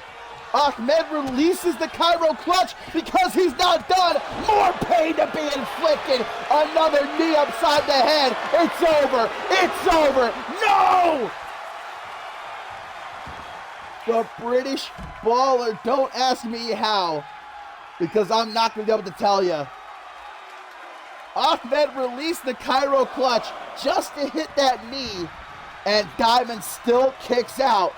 Ahmed releases the Cairo clutch because he's not done. More pain to be inflicted. Another knee upside the head. It's over. It's over. No! The British Baller, don't ask me how, because I'm not going to be able to tell you. Ahmed released the Cairo clutch just to hit that knee, and Diamond still kicks out.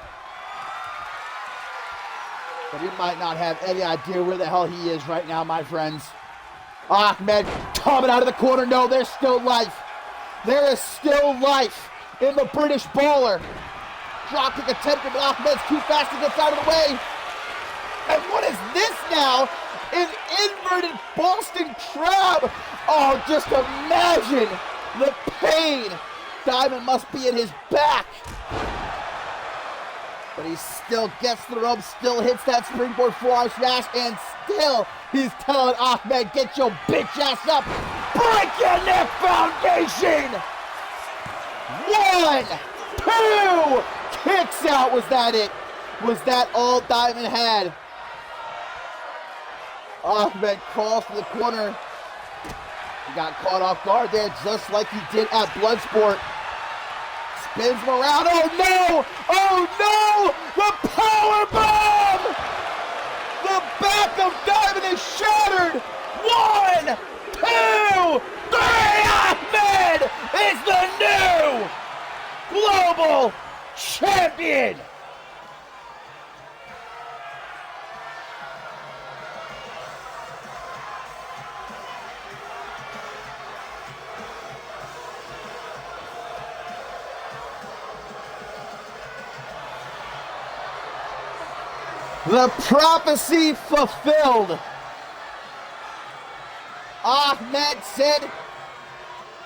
But he might not have any idea where the hell he is right now, my friends. Ahmed coming out of the corner. No, there's still life. There is still life in the British Baller. Dropkick attempted, but Ahmed's too fast to get out of the way. And what is this now? An inverted Boston Crab. Oh, just imagine the pain. Diamond must be in his back. But he still gets the rope, still hits that springboard forearm smash, and still he's telling Ahmed, get your bitch ass up. Break your neck foundation. 1, 2, kicks out. Was that it? was that all Diamond had. Ahmed crawls to the corner. He got caught off guard there just like he did at Bloodsport. Spins him around. Oh no! Oh no! The power bomb! The back of Diamond is shattered. 1, 2, 3. Ahmed is the new global champion. The prophecy fulfilled. Ahmed said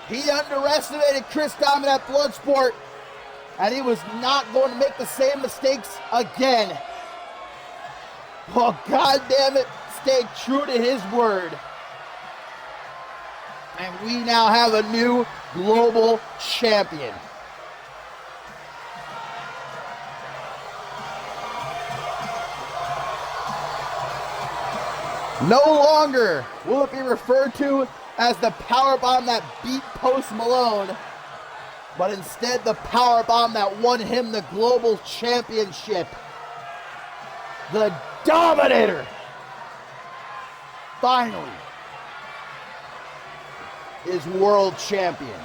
he underestimated Chris Diamond at Bloodsport, and he was not going to make the same mistakes again. Oh, God damn it, stayed true to his word. And we now have a new global champion. No longer will it be referred to as the powerbomb that beat Post Malone, but instead the powerbomb that won him the global championship. The Dominator finally is world champion.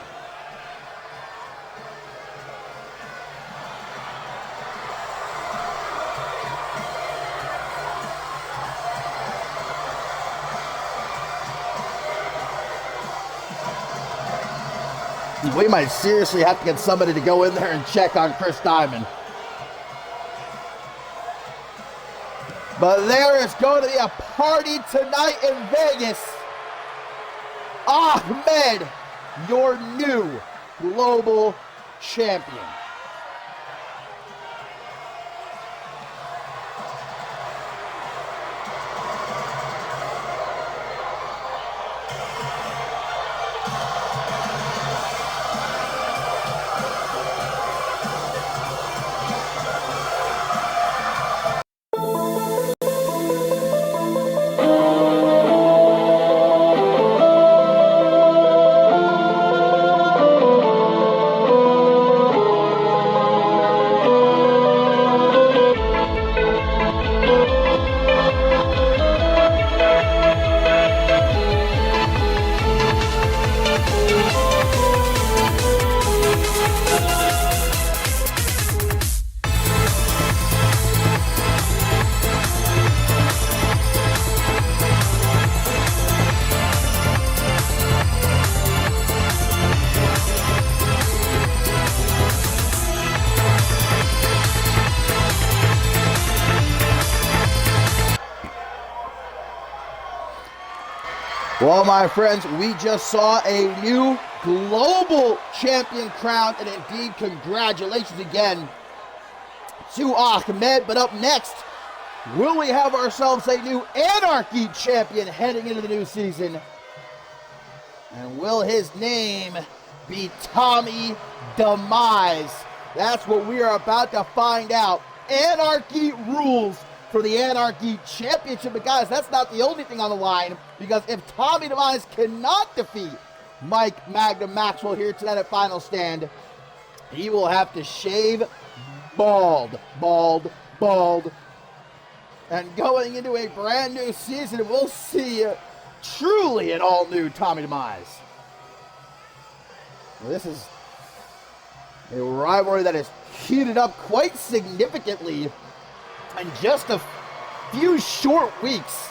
We might seriously have to get somebody to go in there and check on Chris Diamond. But there is going to be a party tonight in Vegas. Ahmed, your new global champion. Well, my friends, we just saw a new global champion crowned, and indeed, congratulations again to Ahmed. But up next, will we have ourselves a new Anarchy champion heading into the new season? And will his name be Tommy Demise? That's what we are about to find out. Anarchy rules for the Anarchy Championship. But guys, that's not the only thing on the line, because if Tommy Demise cannot defeat Mike Magnum Maxwell here tonight at Final Stand, he will have to shave bald. And going into a brand new season, we'll see truly an all-new Tommy Demise. Well, this is a rivalry that is heated up quite significantly in just a few short weeks.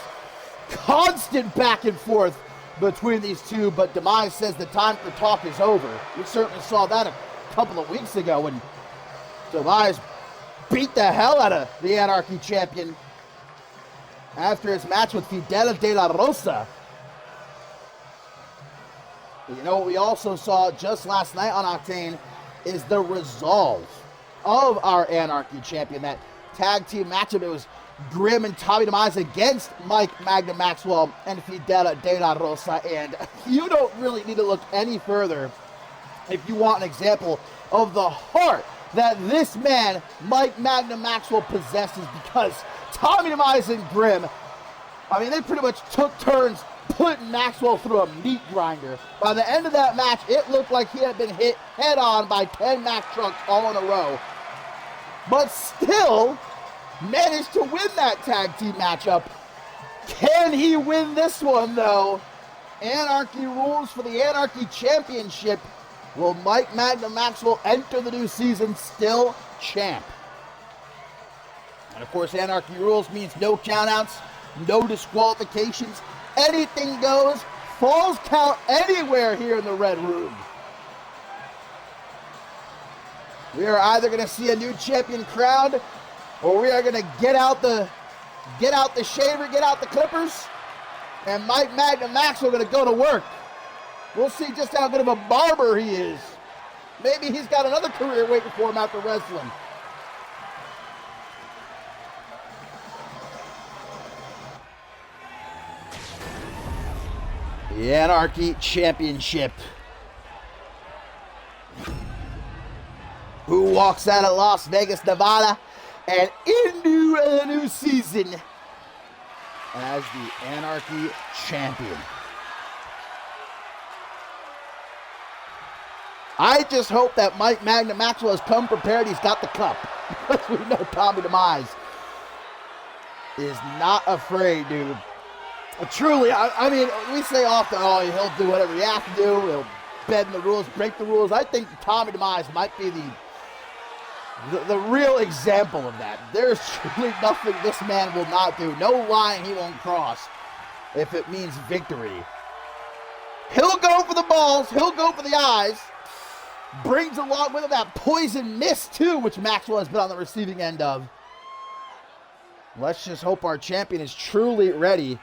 Constant back and forth between these two, but Demise says the time for talk is over. We certainly saw that a couple of weeks ago when Demise beat the hell out of the Anarchy champion after his match with Fidel de la Rosa. You know what we also saw just last night on Octane is the resolve of our Anarchy champion. That tag team matchup, it was Grim and Tommy Demise against Mike Magnum Maxwell and Fidel de la Rosa. And you don't really need to look any further if you want an example of the heart that this man, Mike Magnum Maxwell, possesses, because Tommy DeMise and Grimm, I mean, they pretty much took turns putting Maxwell through a meat grinder. By the end of that match, it looked like he had been hit head on by 10 Mack trucks all in a row. But still managed to win that tag team matchup. Can he win this one, though? Anarchy rules for the Anarchy Championship. Will Mike Magnum Maxwell enter the new season still champ? And of course, Anarchy rules means no countouts, no disqualifications, anything goes, falls count anywhere here in the Red Room. We are either going to see a new champion crowned, or we are going to get out the shaver, get out the clippers, and Mike Magnum Maxwell going to go to work. We'll see just how good of a barber he is. Maybe he's got another career waiting for him after wrestling. The Anarchy Championship. Who walks out of Las Vegas, Nevada, and into a new season as the Anarchy Champion? I just hope that Mike Magnum Maxwell has come prepared. He's got the cup. Because we know Tommy DeMise is not afraid, dude. Truly, I mean, we say often, oh, he'll do whatever he has to do. He'll bend the rules, break the rules. I think Tommy DeMise might be the real example of that. There's truly nothing this man will not do. No line he won't cross if it means victory. He'll go for the balls. He'll go for the eyes. Brings along with him that poison mist, too, which Maxwell has been on the receiving end of. Let's just hope our champion is truly ready.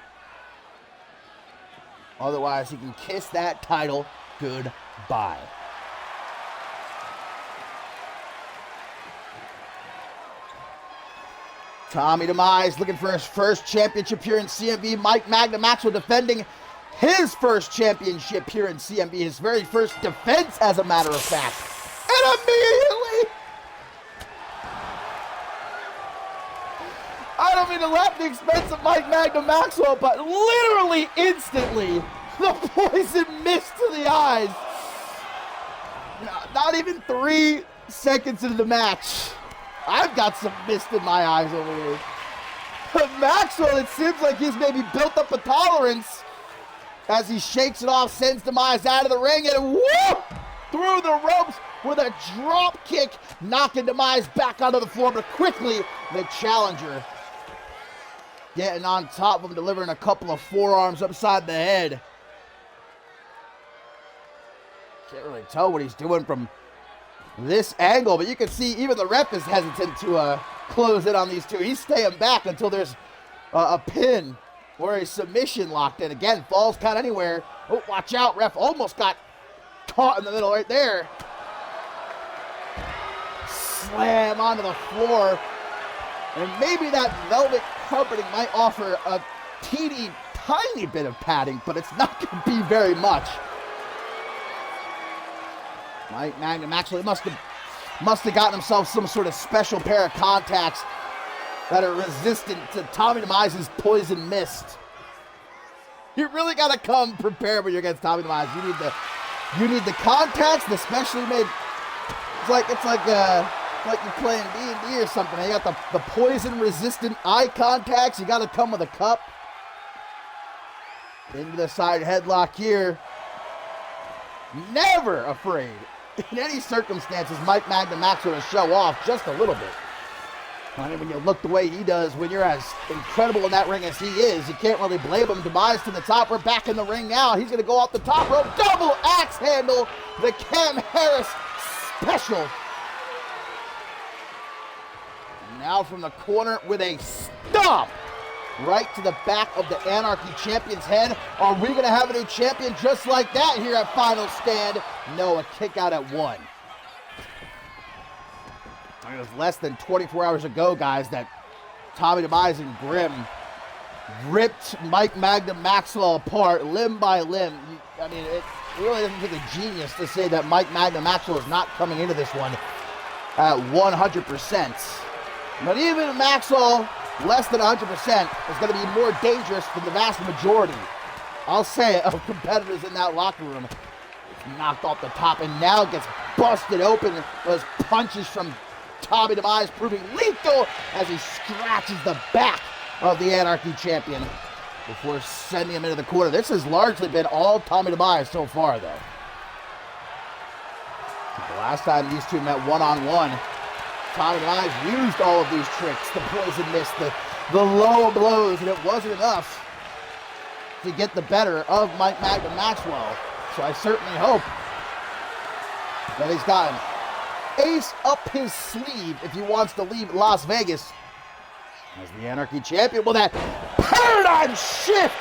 Otherwise, he can kiss that title goodbye. Tommy DeMise looking for his first championship here in CMV. Mike Magnum Maxwell defending his first championship here in CMV. His very first defense, as a matter of fact. And immediately, I don't mean to laugh at the expense of Mike Magnum Maxwell, but literally instantly, the poison mist to the eyes. Not even 3 seconds into the match, I've got some mist in my eyes over here. But Maxwell, it seems like he's maybe built up a tolerance as he shakes it off, sends DeMise out of the ring, and whoop! Through the ropes with a drop kick, knocking DeMise back onto the floor, but quickly the challenger getting on top of him, delivering a couple of forearms upside the head. Can't really tell what he's doing from this angle, but you can see even the ref is hesitant to close in on these two. He's staying back until there's a pin or a submission locked in. Again, falls count anywhere. Oh, watch out, ref almost got caught in the middle right there. Slam onto the floor. And maybe that velvet carpeting might offer a teeny tiny bit of padding, but it's not going to be very much. Mike Magnum actually must have gotten himself some sort of special pair of contacts that are resistant to Tommy DeMise's poison mist. You really got to come prepared when you're against Tommy DeMise. You need the contacts, the specially made. It's like you're playing D&D or something. You got the poison resistant eye contacts. You got to come with a cup. Into the side headlock here. Never afraid in any circumstances Mike Magnum Maxwell to show off just a little bit. I mean, when you look the way he does, when you're as incredible in that ring as he is, you can't really blame him. DeMise to the top. We're back in the ring now. He's going to go off the top rope. Double axe handle. The Cam Harris special. Now from the corner with a stomp right to the back of the Anarchy Champion's head. Are we going to have a new champion just like that here at Final Stand? No, a kick out at 1. It was less than 24 hours ago, guys, that Tommy DeMise and Grimm ripped Mike Magnum Maxwell apart limb by limb. I mean, it really doesn't take a genius to say that Mike Magnum Maxwell is not coming into this one at 100%. But even Maxwell, less than 100%, is going to be more dangerous than the vast majority, I'll say it, of competitors in that locker room. It's knocked off the top and now gets busted open. Those punches from Tommy DeMise proving lethal as he scratches the back of the Anarchy champion before sending him into the corner. This has largely been all Tommy DeMise so far, though. The last time these two met one-on-one, Tommy DeMise used all of these tricks, the poison mist, the low blows, and it wasn't enough to get the better of Mike Magnum Maxwell. So I certainly hope that he's got an ace up his sleeve if he wants to leave Las Vegas as the Anarchy champion. Well, that paradigm shift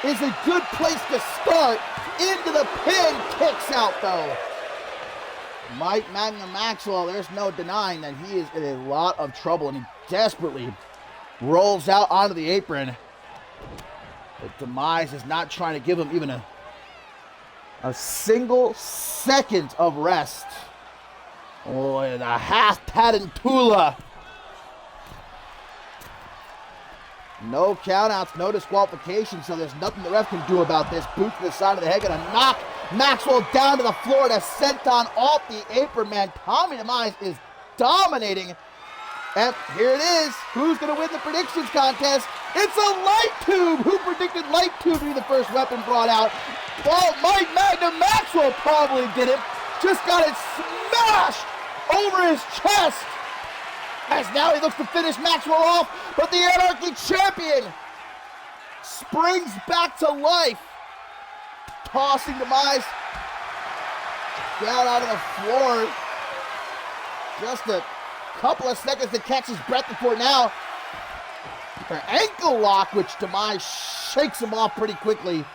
is a good place to start. Into the pin, kicks out though. Mike Magnum Maxwell, there's no denying that he is in a lot of trouble, and he desperately rolls out onto the apron. But DeMise is not trying to give him even a single second of rest. Oh, and a half Tarantula. No countouts, no disqualification, so there's nothing the ref can do about this. Boot to the side of the head, gonna knock Maxwell down to the floor, and a senton off the apron, man. Tommy DeMise is dominating. And here it is. Who's gonna win the predictions contest? It's a light tube. Who predicted light tube to be the first weapon brought out? Well, Mike Magnum Maxwell probably did it. Just got it smashed over his chest. As now he looks to finish Maxwell off, but the Anarchy champion springs back to life, tossing DeMise down onto the floor. Just a couple of seconds to catch his breath before now an ankle lock, which DeMise shakes him off pretty quickly.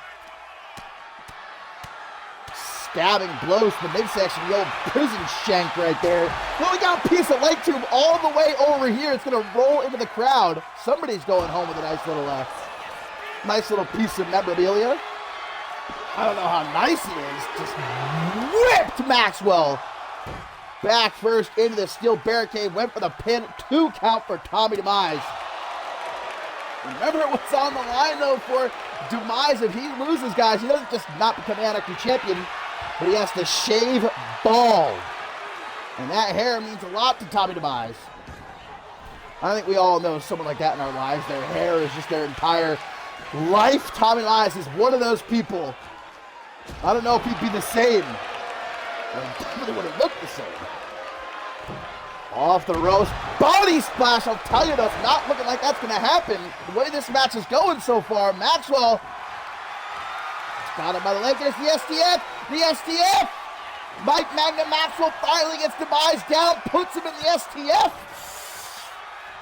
Stabbing blows to the midsection, the old prison shank right there. Well, we got a piece of light tube all the way over here. It's going to roll into the crowd. Somebody's going home with a nice little piece of memorabilia. I don't know how nice it is. Just whipped Maxwell back first into the steel barricade. Went for the pin. 2 count for Tommy DeMise. Remember what's on the line, though, for DeMise. If he loses, guys, he doesn't just not become Anarchy champion, but he has to shave bald. And that hair means a lot to Tommy DeMise. I think we all know someone like that in our lives. Their hair is just their entire life. Tommy DeMise is one of those people. I don't know if he'd be the same. He definitely wouldn't look the same. Off the ropes. Body splash. I'll tell you, that's not looking like that's going to happen. The way this match is going so far, Maxwell got him by the leg. There's the STF. The STF. Mike Magnum Maxwell finally gets DeMise down, puts him in the STF.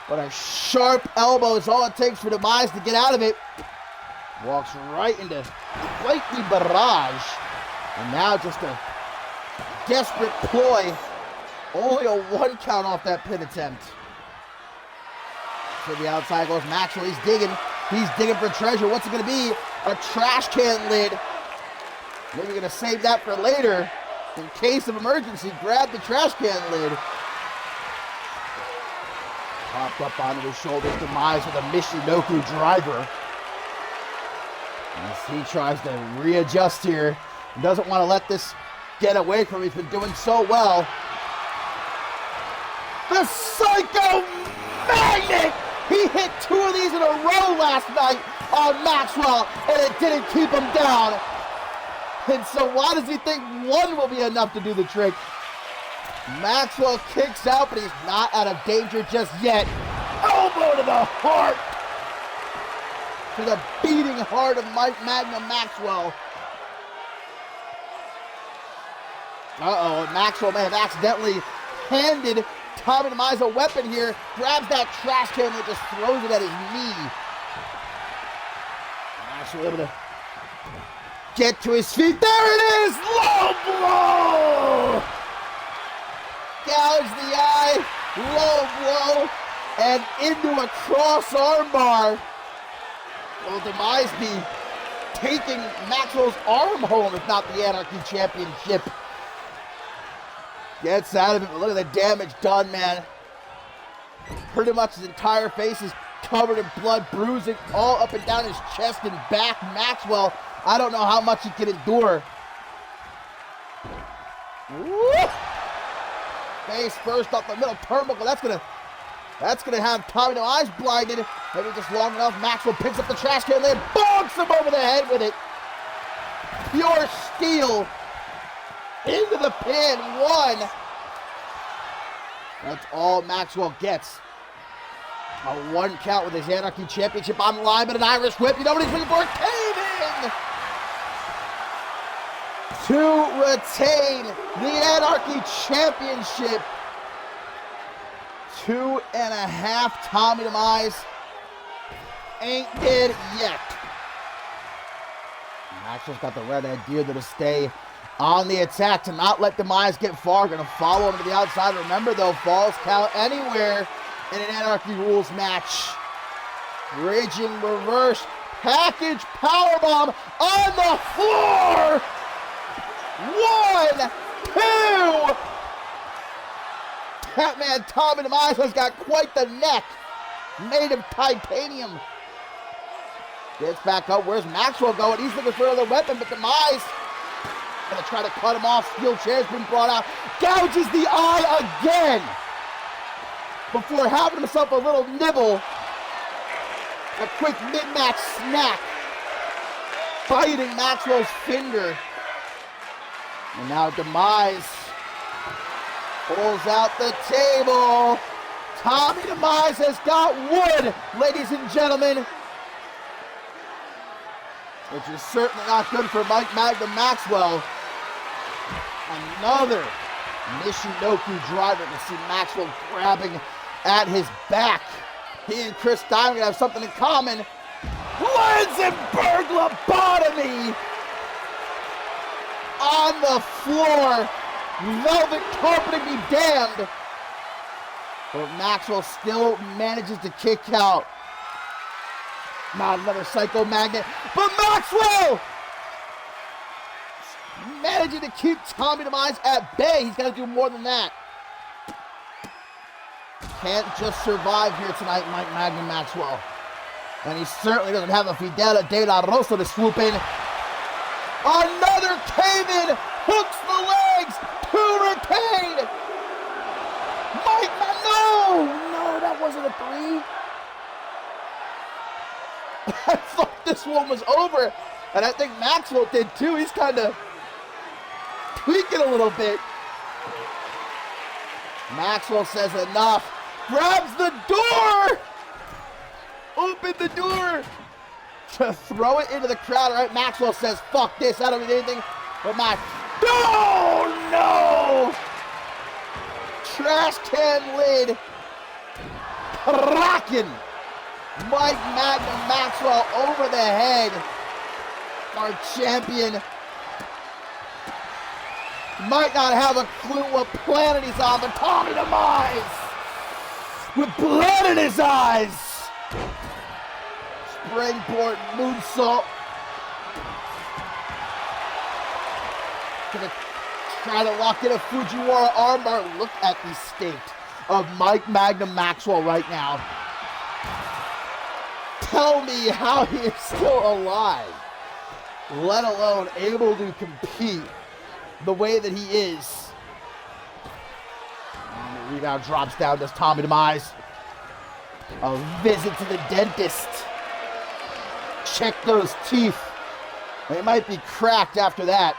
But a sharp elbow is all it takes for DeMise to get out of it. Walks right into quite the barrage. And now just a desperate ploy. Only a 1 count off that pin attempt. To the outside goes Maxwell. He's digging. He's digging for treasure. What's it going to be? A trash can lid. Maybe going to save that for later. In case of emergency, grab the trash can lid. Popped up onto his shoulders. DeMise with a Michinoku driver. As he tries to readjust here. He doesn't want to let this get away from him. He's been doing so well. The Psycho Magnet! He hit 2 of these in a row last night on Maxwell, and it didn't keep him down. And so why does he think 1 will be enough to do the trick? Maxwell kicks out, but he's not out of danger just yet. Elbow to the heart. To the beating heart of Mike Magnum Maxwell. Uh-oh, Maxwell may have accidentally handed Tommy DeMise a weapon here. Grabs that trash can and just throws it at his knee. Maxwell able to get to his feet. There it is! Low blow! Gouge the eye. Low blow. And into a cross armbar. Will DeMise be taking Maxwell's arm home, if not the Anarchy Championship? Gets out of it, but look at the damage done, man. Pretty much his entire face is covered in blood, bruising all up and down his chest and back. Maxwell, I don't know how much he can endure. Woo! Face first up the middle turnbuckle. That's gonna have Tommy Demise blinded. Maybe just long enough. Maxwell picks up the trash can lid, bonks him over the head with it. Pure steel into the pin. 1. That's all Maxwell gets. A 1 count with his Anarchy Championship on the line, but an Irish whip. You know what he's looking for? Cave-in! To retain the Anarchy Championship. 2.5. Tommy Demise ain't dead yet. Maxwell's got the red idea to stay on the attack, to not let Demise get far. Gonna follow him to the outside. Remember though, falls count anywhere in an Anarchy Rules match. Raging reverse package powerbomb on the floor. 1, 2. That man Tommy Demise has got quite the neck, made of titanium. Gets back up. Where's Maxwell going? He's looking for another weapon, but Demise gonna try to cut him off. Steel chair's been brought out. Gouges the eye again before having himself a little nibble. A quick mid-match snack, biting Maxwell's finger. And now Demise pulls out the table. Tommy Demise has got wood, ladies and gentlemen. Which is certainly not good for Mike Magnum Maxwell. Another Nishinoku driver to see Maxwell grabbing at his back. He and Chris Diamond have something in common. Lanzenberg lobotomy on the floor. Velvet carpeting be damned. But Maxwell still manages to kick out. Not another Psycho Magnet, but Maxwell managing to keep Tommy Demise at bay. He's got to do more than that. Can't just survive here tonight, Mike Magnum Maxwell. And he certainly doesn't have a Fidel de la Rosa to swoop in. Another cave-in, hooks the legs to retain. Mike no, that wasn't a 3. I thought this one was over, and I think Maxwell did too. He's kind of tweaking a little bit. Maxwell says enough, grabs the door, open the door to throw it into the crowd. All right, Maxwell says, fuck this, I don't need anything but my, no! Trash can lid, rocking. Mike Magnum Maxwell over the head. Our champion might not have a clue what planet he's on, but Tommy Demise, with blood in his eyes. Springboard moonsault. Gonna try to lock in a Fujiwara armbar. Look at the state of Mike Magnum Maxwell right now. Tell me how he is still alive, let alone able to compete the way that he is. And the rebound drops down, does Tommy Demise. A visit to the dentist. Check those teeth. They might be cracked after that.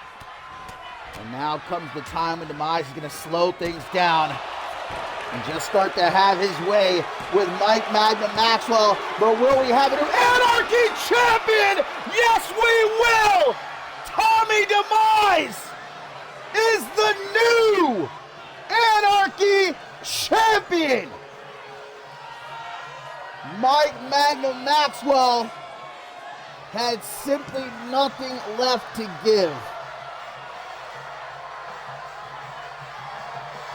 And now comes the time when Demise is going to slow things down and just start to have his way with Mike Magnum Maxwell. But will we have a new Anarchy champion? Yes, we will! Tommy Demise is the new Anarchy champion! Mike Magnum Maxwell had simply nothing left to give.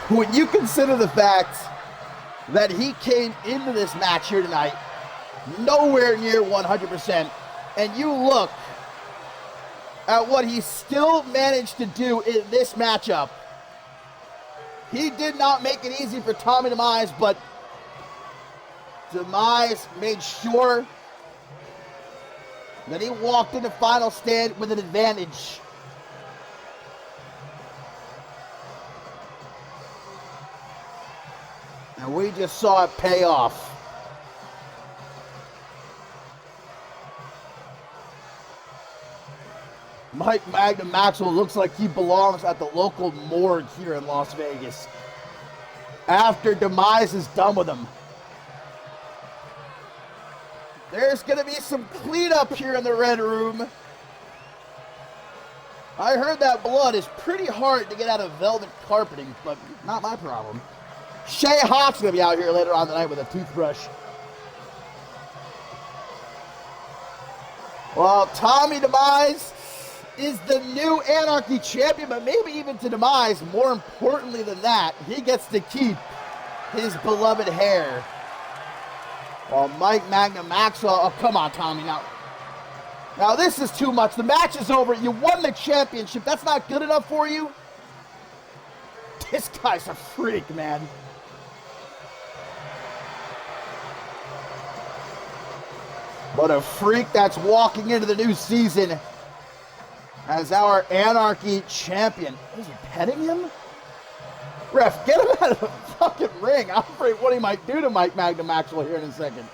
When you consider the fact that he came into this match here tonight nowhere near 100%, and you look at what he still managed to do in this matchup, He did not make it easy for Tommy Demise, but Demise made sure that he walked into final stand with an advantage. And we just saw it pay off. Mike Magnum Maxwell looks like he belongs at the local morgue here in Las Vegas after Demise is done with him. There's going to be some cleanup here in the Red Room. I heard that blood is pretty hard to get out of velvet carpeting, but not my problem. Shay Hawk's going to be out here later on tonight with a toothbrush. Well, Tommy Demise is the new Anarchy champion, but maybe even to Demise, more importantly than that, he gets to keep his beloved hair. While Mike Magnum Maxwell, oh, come on, Tommy, now this is too much. The match is over. You won the championship. That's not good enough for you? This guy's a freak, man. What a freak that's walking into the new season as our Anarchy champion. Is he petting him? Ref, get him out of the fucking ring. I'm afraid what he might do to Mike Magnum Maxwell here in a second.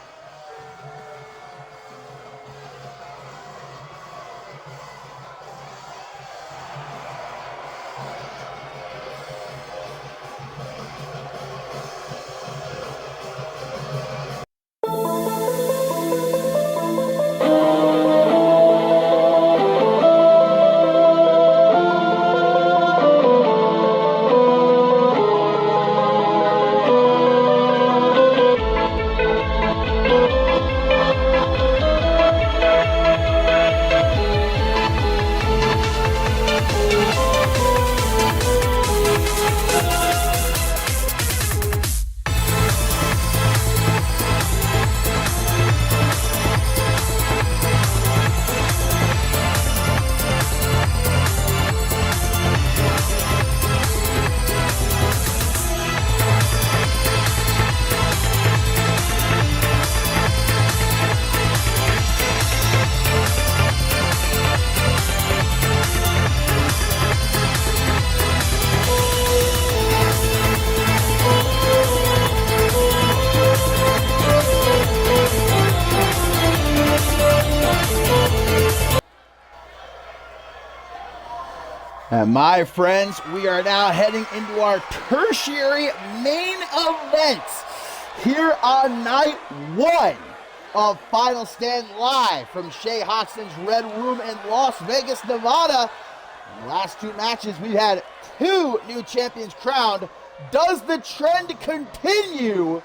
And my friends, we are now heading into our tertiary main event here on night one of Final Stand Live from Shay Hoxton's Red Room in Las Vegas, Nevada. In the last two matches, we've had two new champions crowned. Does the trend continue?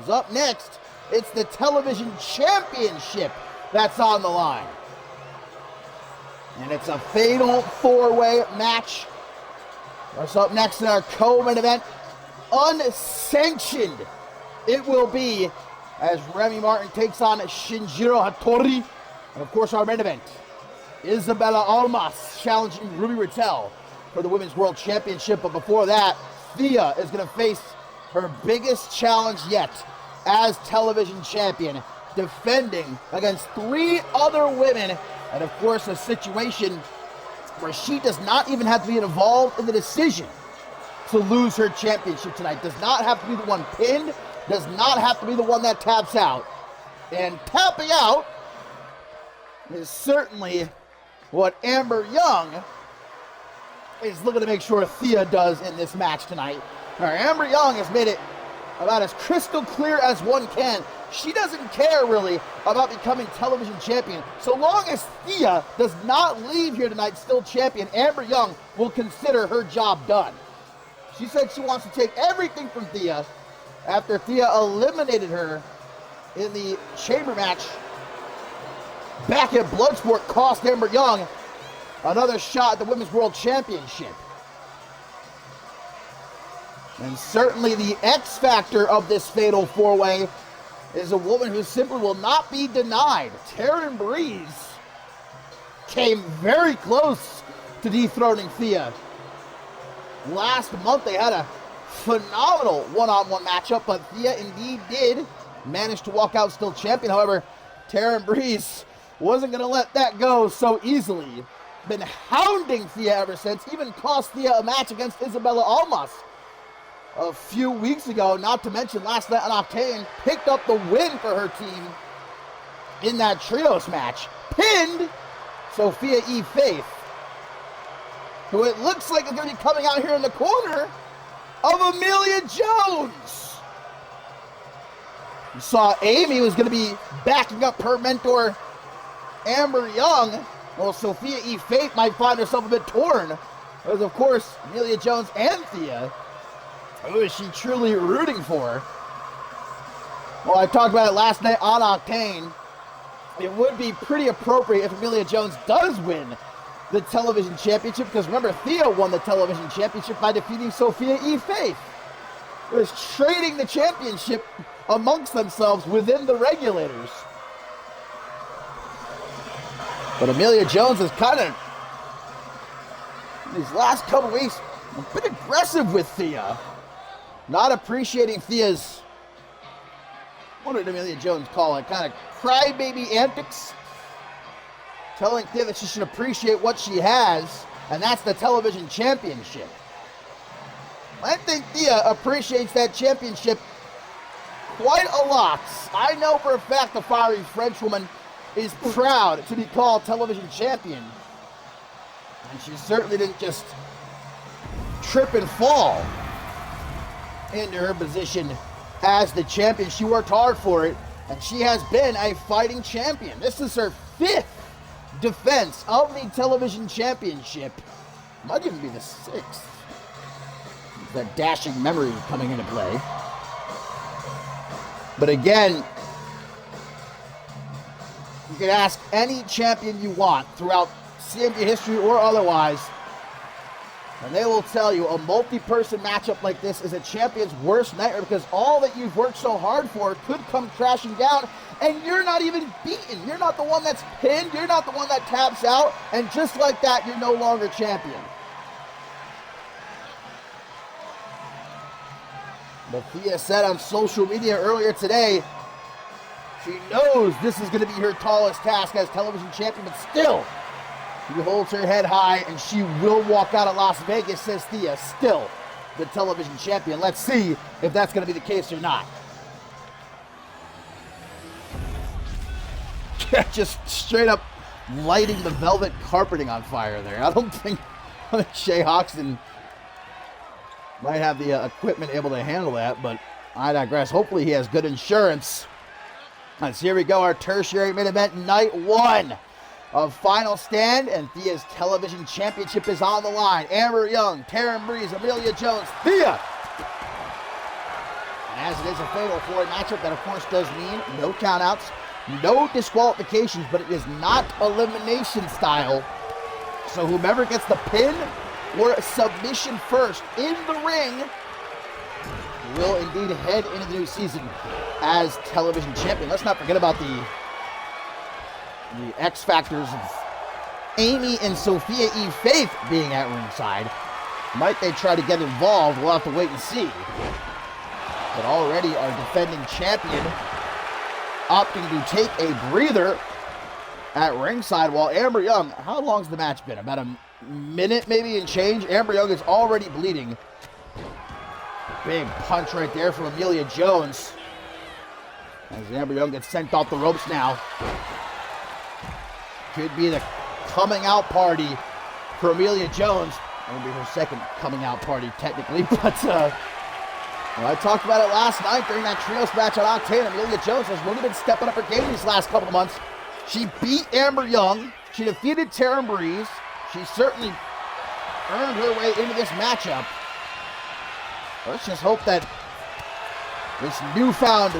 Is up next. It's the television championship that's on the line. And it's a fatal four-way match. What's up next in our co-main event? Unsanctioned. It will be as Remy Martin takes on Shinjiro Hattori. And of course our main event, Isabella Almas challenging Ruby Rattel for the Women's World Championship. But before that, Thea is going to face her biggest challenge yet as television champion, defending against three other women. And of course, a situation where she does not even have to be involved in the decision to lose her championship tonight. Does not have to be the one pinned. Does not have to be the one that taps out. And tapping out is certainly what Amber Young is looking to make sure Thea does in this match tonight. All right, Amber Young has made it about as crystal clear as one can. She doesn't care really about becoming television champion. So long as Thea does not leave here tonight still champion, Amber Young will consider her job done. She said she wants to take everything from Thea after Thea eliminated her in the chamber match back at Bloodsport, cost Amber Young another shot at the Women's World Championship. And certainly the X factor of this fatal four-way is a woman who simply will not be denied. Taryn Breeze came very close to dethroning Thea. Last month they had a phenomenal one-on-one matchup, but Thea indeed did manage to walk out still champion. However, Taryn Breeze wasn't going to let that go so easily. Been hounding Thea ever since, even cost Thea a match against Isabella Almas a few weeks ago, not to mention last night on Octane, picked up the win for her team in that trios match. Pinned Sophia E. Faith, who it looks like is going to be coming out here in the corner of Amelia Jones. You saw Amy was going to be backing up her mentor, Amber Young. Well, Sophia E. Faith might find herself a bit torn, because of course, Amelia Jones and Thea, who is she truly rooting for? Well, I talked about it last night on Octane. It would be pretty appropriate if Amelia Jones does win the television championship, because remember, Thea won the television championship by defeating Sophia E. Faith. It was trading the championship amongst themselves within the regulators. But Amelia Jones is kind of, these last couple weeks, a bit aggressive with Thea. Not appreciating Thea's, what did Amelia Jones call it, kind of crybaby antics. Telling Thea that she should appreciate what she has, and that's the television championship. I think Thea appreciates that championship quite a lot. I know for a fact the fiery Frenchwoman is proud to be called television champion. And she certainly didn't just trip and fall into her position as the champion. She worked hard for it, and she has been a fighting champion. This is her 5th defense of the television championship. Might even be the 6th. That dashing memory coming into play. But again, you can ask any champion you want throughout CMV history or otherwise, and they will tell you a multi-person matchup like this is a champion's worst nightmare, because all that you've worked so hard for could come crashing down, and you're not even beaten. You're not the one that's pinned. You're not the one that taps out, and just like that, you're no longer champion. But Thea said on social media earlier today, she knows this is going to be her tallest task as television champion, but still, she holds her head high, and she will walk out of Las Vegas, says Thea, still the television champion. Let's see if that's going to be the case or not. Just straight up lighting the velvet carpeting on fire there. I think Shay Hoxton might have the equipment able to handle that, but I digress. Hopefully he has good insurance. As here we go, our tertiary main event, night 1 of Final Stand, and Thea's television championship is on the line. Amber Young, Taryn Breeze, Amelia Jones, Thea. And as it is a fatal 4-way matchup, that of course does mean no countouts, no disqualifications, but it is not elimination style. So whomever gets the pin or submission first in the ring will indeed head into the new season as television champion. Let's not forget about the X factors of Amy and Sophia E. Faith being at ringside. Might they try to get involved? We'll have to wait and see. But already our defending champion opting to take a breather at ringside, while Amber Young, how long's the match been? About a minute maybe and change? Amber Young is already bleeding. Big punch right there from Amelia Jones. As Amber Young gets sent off the ropes now. Could be the coming out party for Amelia Jones. It'll be her second coming out party technically, but well, I talked about it last night during that trios match on Octane. Amelia Jones has really been stepping up her game these last couple of months. She beat Amber Young. She defeated Taryn Breeze. She certainly earned her way into this matchup. Let's just hope that this newfound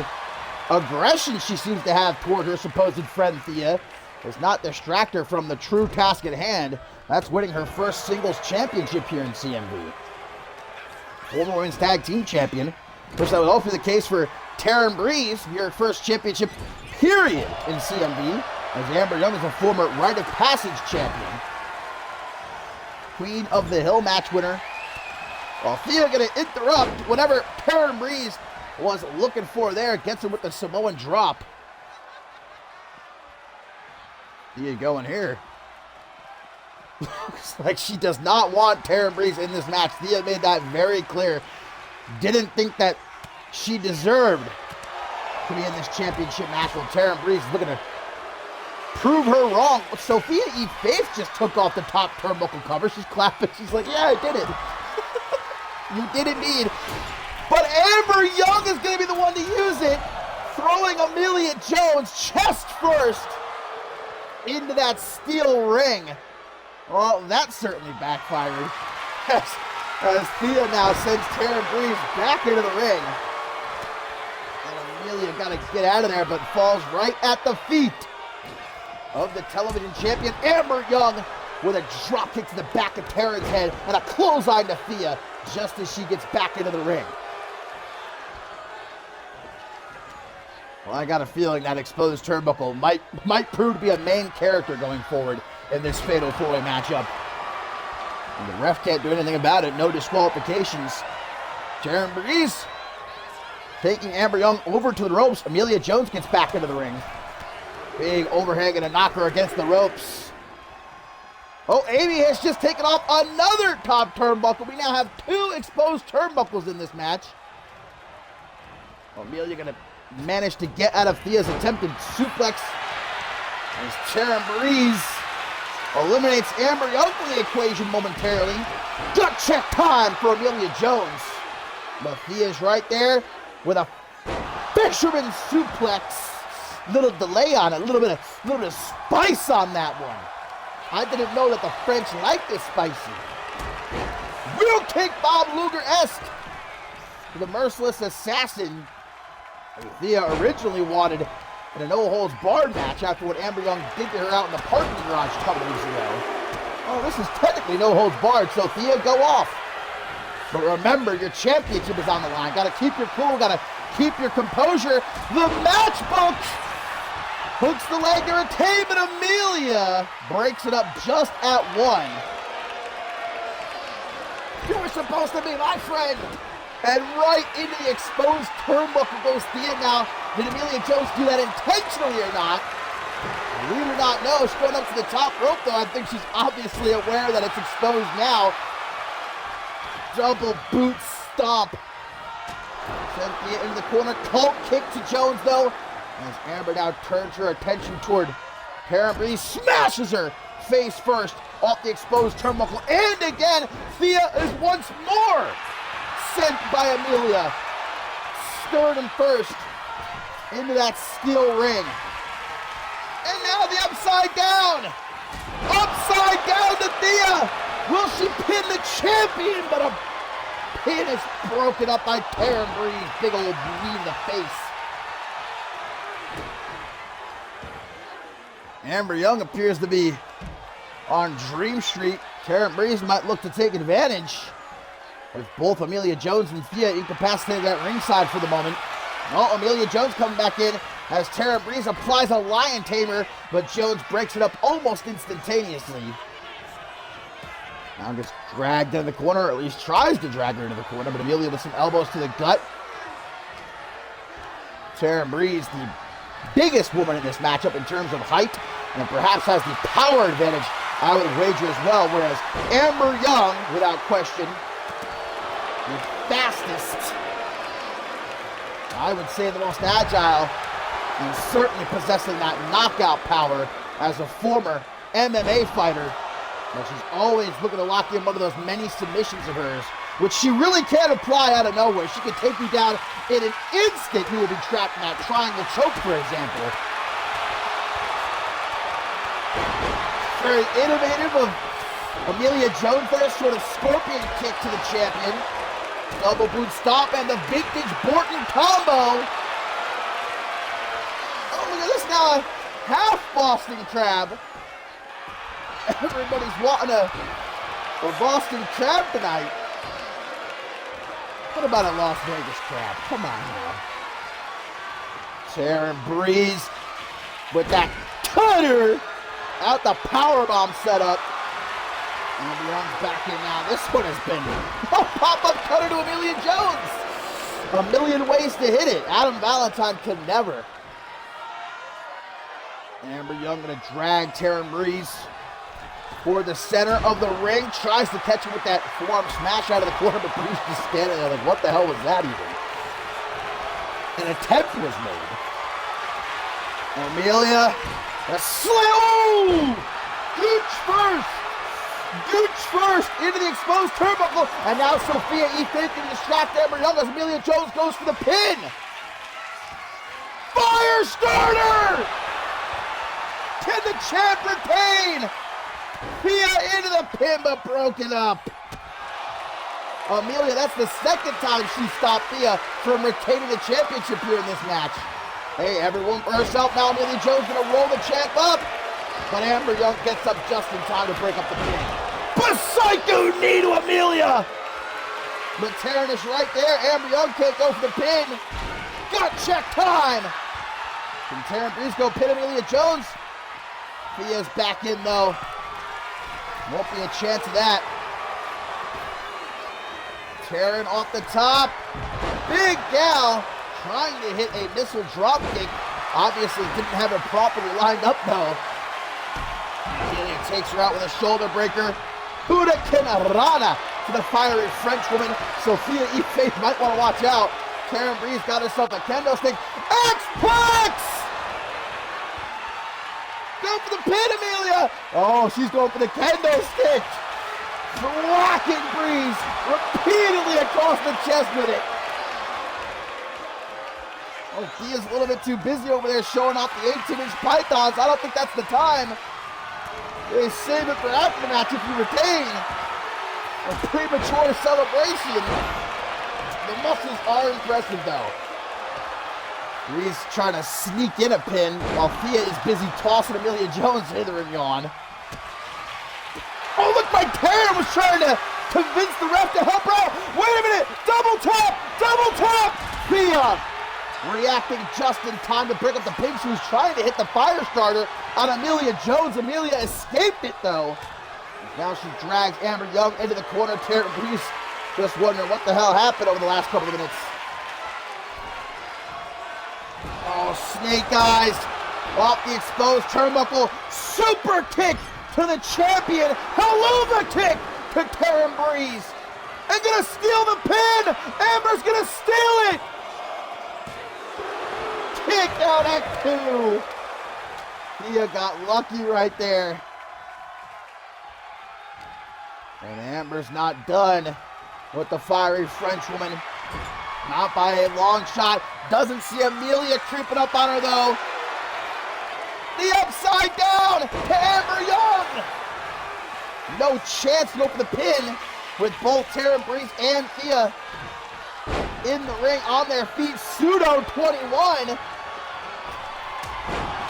aggression she seems to have toward her supposed friend Thea does not distract her from the true task at hand. That's winning her first singles championship here in CMV. Former women's tag team champion. Of course, that was also the case for Taryn Breeze, your first championship period in CMV, as Amber Young is a former Rite of Passage champion. Queen of the Hill match winner Well, Thea gonna interrupt whatever Karen Breeze was looking for there. Gets her with the Samoan drop. Thea going here. Looks like she does not want Karen Breeze in this match. Thea made that very clear. Didn't think that she deserved to be in this championship match. Well, Karen Breeze is looking to prove her wrong. Sophia E. Faith just took off the top turnbuckle cover. She's clapping. She's like, yeah, I did it. You did indeed. But Amber Young is going to be the one to use it. Throwing Amelia Jones chest first into that steel ring. Well, that certainly backfired. As Thea now sends Karen Breeze back into the ring. And Amelia got to get out of there, but falls right at the feet of the television champion, Amber Young, with a drop kick to the back of Karen's head and a clothesline to Thea just as she gets back into the ring. Well, I got a feeling that exposed turnbuckle might prove to be a main character going forward in this fatal four-way matchup. And the ref can't do anything about it. No disqualifications. Karen Breeze taking Amber Young over to the ropes. Amelia Jones gets back into the ring. Big overhang and a knocker against the ropes. Oh, Amy has just taken off another top turnbuckle. We now have 2 exposed turnbuckles in this match. Amelia going to manage to get out of Thea's attempted suplex as Karen Breeze eliminates Amber Young from the equation momentarily. Gut check time for Amelia Jones. But Thea's right there with a fisherman suplex. Little delay on it, a little bit of spice on that one. I didn't know that the French liked this spicy. Real kick Bob Luger-esque to the merciless assassin. Thea originally wanted in a no-holds-barred match after what Amber Young did to her out in the parking garage a couple of weeks ago. Oh, this is technically no-holds-barred, so Thea, go off. But remember, your championship is on the line. Got to keep your cool, got to keep your composure. The matchbook hooks the leg to retain, but Amelia breaks it up just at 1. You were supposed to be my friend. And right into the exposed turnbuckle goes Thea now. Did Amelia Jones do that intentionally or not? We do not know. She's going up to the top rope, though. I think she's obviously aware that it's exposed now. Double boot stomp. Sent Thea into the corner. Colt kick to Jones, though. As Amber now turns her attention toward Karen Breeze, smashes her face first off the exposed turnbuckle. And again, Thea is once more sent by Amelia, sternum first, into that steel ring. And now the upside down. Upside down to Thea. Will she pin the champion? But a pin is broken up by Karen Breeze. Big old knee in the face. Amber Young appears to be on Dream Street. Karen Breeze might look to take advantage with both Amelia Jones and Thea incapacitated at ringside for the moment. Well, Amelia Jones coming back in as Karen Breeze applies a lion tamer, but Jones breaks it up almost instantaneously. Now gets dragged into the corner, or at least tries to drag her into the corner, but Amelia with some elbows to the gut. Karen Breeze, the biggest woman in this matchup in terms of height, and perhaps has the power advantage, I would wager as well, whereas Amber Young, without question, the fastest, I would say the most agile, and certainly possessing that knockout power as a former MMA fighter. But she's always looking to lock in one of those many submissions of hers, which she really can apply out of nowhere. She can take you down in an instant. You will be trapped in that triangle choke, for example. Very innovative of Amelia Jones there, sort of scorpion kick to the champion. Double boot stomp and the vintage Borton combo. Oh, look at this now, a half Boston Crab. Everybody's wanting a Boston Crab tonight. What about a Las Vegas Crab? Come on now. Karen Breeze with that cutter out the powerbomb setup. Amber Young's back in now. This one has been a pop-up cutter to Amelia Jones. A million ways to hit it. Adam Valentine could never. Amber Young gonna drag Taryn Breeze for the center of the ring. Tries to catch him with that forearm smash out of the corner, but Breeze just standing there like, what the hell was that even? An attempt was made. Amelia, a slam. Oh! Gooch first! Gooch first into the exposed turnbuckle, and now Sophia E. Fink can distract Amber Young as Amelia Jones goes for the pin. Fire starter! Can the champ retain? Fia into the pin, but broken up. Amelia, that's the second time she stopped Fia from retaining the championship here in this match. Hey, everyone for herself now. Amelia Jones gonna roll the champ up, but Amber Young gets up just in time to break up the pin. Psycho knee to Amelia! But Taryn is right there. Amber Young can't go for the pin. Gut check time! Can Taryn Breeze go pin Amelia Jones? Fia's back in though. Won't be a chance of that. Taryn off the top. Big gal trying to hit a missile drop kick. Obviously didn't have it properly lined up though. Amelia takes her out with a shoulder breaker. Hurricane Rana to the fiery Frenchwoman. Sophia E. Faith might want to watch out. Taryn Breeze got herself a kendo stick. X-Plex! Go for the pin, Amelia! Oh, she's going for the kendo stick. Whacking Breeze repeatedly across the chest with it. Oh, Fia's a little bit too busy over there showing off the 18-inch pythons. I don't think that's the time. They save it for after the match if you retain. A premature celebration. The muscles are impressive though. Breeze trying to sneak in a pin while Fia is busy tossing Amelia Jones hither and yon. Oh, look, my Taryn was trying to convince the ref to help her out. Wait a minute, double tap, double tap. Fia reacting just in time to break up the pin. She was trying to hit the fire starter on Amelia Jones. Amelia escaped it though. Now she drags Amber Young into the corner. Taryn Breeze just wondering what the hell happened over the last couple of minutes. Oh, snake eyes off the exposed turnbuckle. Super kick to the champion. Helluva kick to Taryn Breeze. And gonna steal the pin. Amber's gonna steal it. Kick out at 2. Fia got lucky right there. And Amber's not done with the fiery Frenchwoman. Not by a long shot. Doesn't see Amelia creeping up on her though. The upside down to Amber Young. No chance to go for the pin with both Taryn Breeze and Fia in the ring on their feet. Pseudo 21.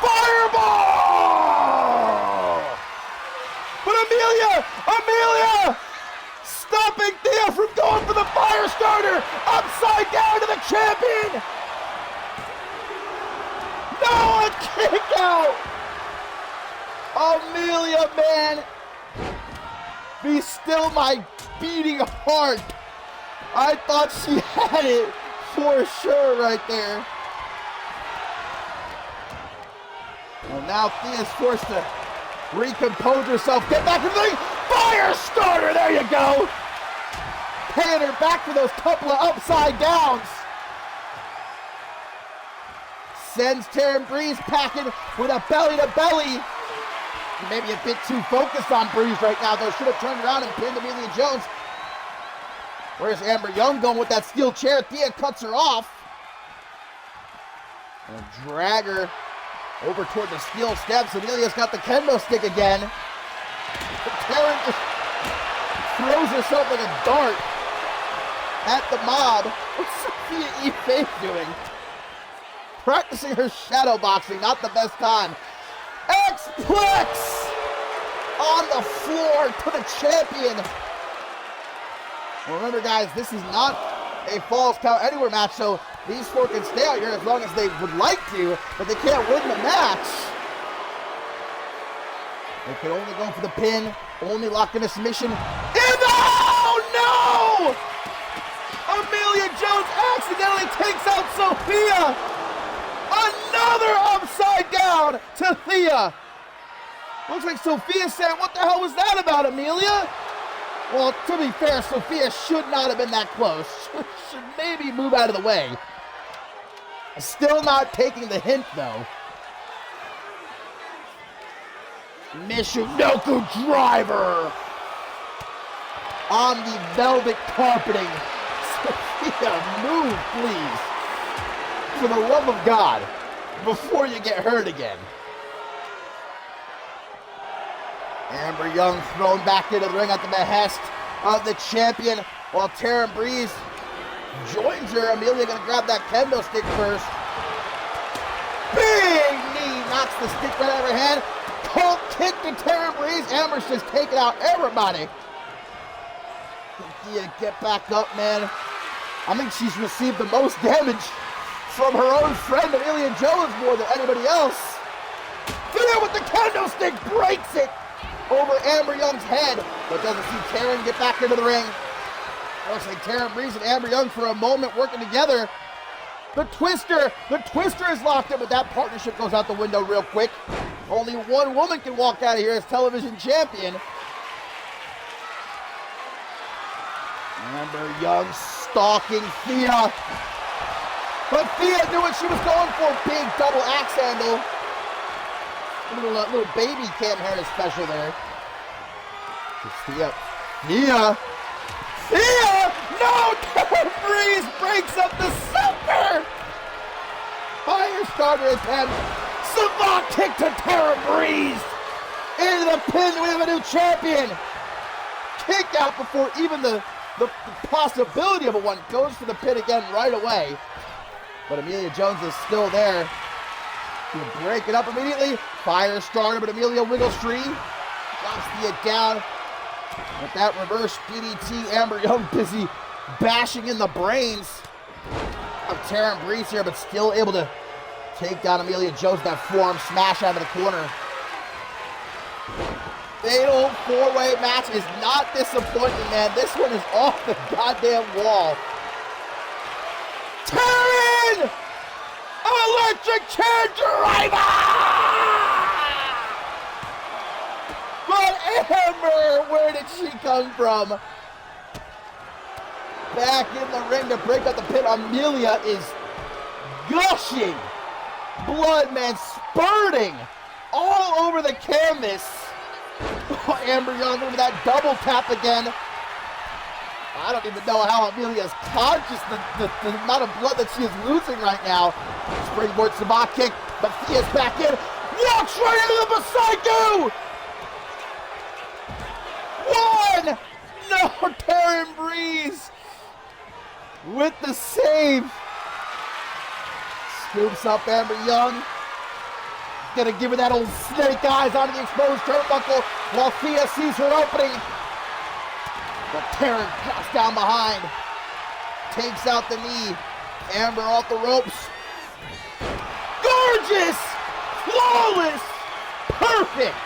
Fireball! But Amelia! Stopping Thea from going for the fire starter! Upside down to the champion! No, a kick out! Amelia, man! Be still my beating heart! I thought she had it for sure right there. Well, now Thea's forced to recompose herself. Get back to the ring. Fire starter. There you go. Paying her back for those couple of upside downs. Sends Taryn Breeze packing with a belly to belly. Maybe a bit too focused on Breeze right now, though. Should have turned around and pinned Amelia Jones. Where's Amber Young going with that steel chair? Thea cuts her off. And drag her over toward the steel steps. Amelia's got the kendo stick again. Taryn just throws herself like a dart at the mob. What's Sophia E. Faith doing? Practicing her shadow boxing, not the best time. X-Plex on the floor to the champion. Well, remember, guys, this is not a Falls Count Anywhere match, so these four can stay out here as long as they would like to, but they can't win the match. They can only go for the pin Only locked in a submission. Oh no! Amelia Jones accidentally takes out Sophia. Another upside down to Thea. Looks like Sophia said, what the hell was that about, Amelia? Well, to be fair, Sophia should not have been that close. Should maybe move out of the way. Still not taking the hint, though. Michinoku driver on the velvet carpeting. Sophia, move, please. For the love of God, before you get hurt again. Amber Young thrown back into the ring at the behest of the champion, while Taryn Breeze joins her. Amelia gonna grab that kendo stick first. Big knee knocks the stick right out of her hand. Colt kick to Taryn Breeze. Amber's just taking out everybody. Thea, get back up, man. I think she's received the most damage from her own friend Amelia Jones more than anybody else. Thea with the kendo stick breaks it over Amber Young's head, but doesn't see Taryn get back into the ring. Looks like Taryn Breeze and Amber Young for a moment working together. The Twister is locked in, but that partnership goes out the window real quick. Only one woman can walk out of here as television champion. Amber Young stalking Thea. But Thea knew what she was going for. Big double axe handle. Little baby Cam Harris special there. Thea. No! Taryn Breeze breaks up the super! Fire starter attempt. Savant kick to Taryn Breeze. Into the pin. We have a new champion. Kick out before even the possibility of a one. Goes for the pin again right away. But Amelia Jones is still there. You break it up immediately. Fire starter, but Amelia wiggles free. Drops Thea down. With that reverse DDT, Amber Young busy bashing in the brains of Taryn Breeze here, but still able to take down Amelia Jones. That forearm smash out of the corner. Fatal four-way match is not disappointing, man. This one is off the goddamn wall. Taryn! Electric chair driver! But Amber, where did she come from? Back in the ring to break up the pin. Amelia is gushing. Blood, man, spurting all over the canvas. Oh, Amber Young over that double tap again. I don't even know how Amelia is conscious, the amount of blood that she is losing right now. Springboard Sabat kick, but Thea's back in. Walks right into the Psycho! One! No, Taryn Breeze with the save. Scoops up Amber Young. Gonna give her that old snake eyes onto the exposed turnbuckle while Thea sees her opening. But Taryn passed down behind. Takes out the knee. Amber off the ropes. Gorgeous! Flawless! Perfect!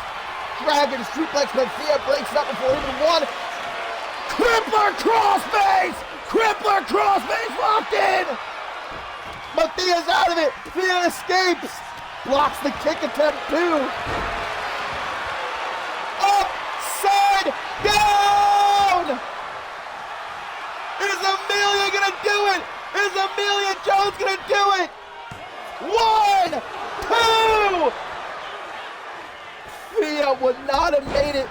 Dragon suplex, but Thea breaks it up before even one. Crippler crossface! Crippler crossface locked in! But Thea's out of it. Thea escapes. Blocks the kick attempt too. Upside down! Is Amelia gonna do it? Is Amelia Jones gonna do it? 1, 2! Thea would not have made it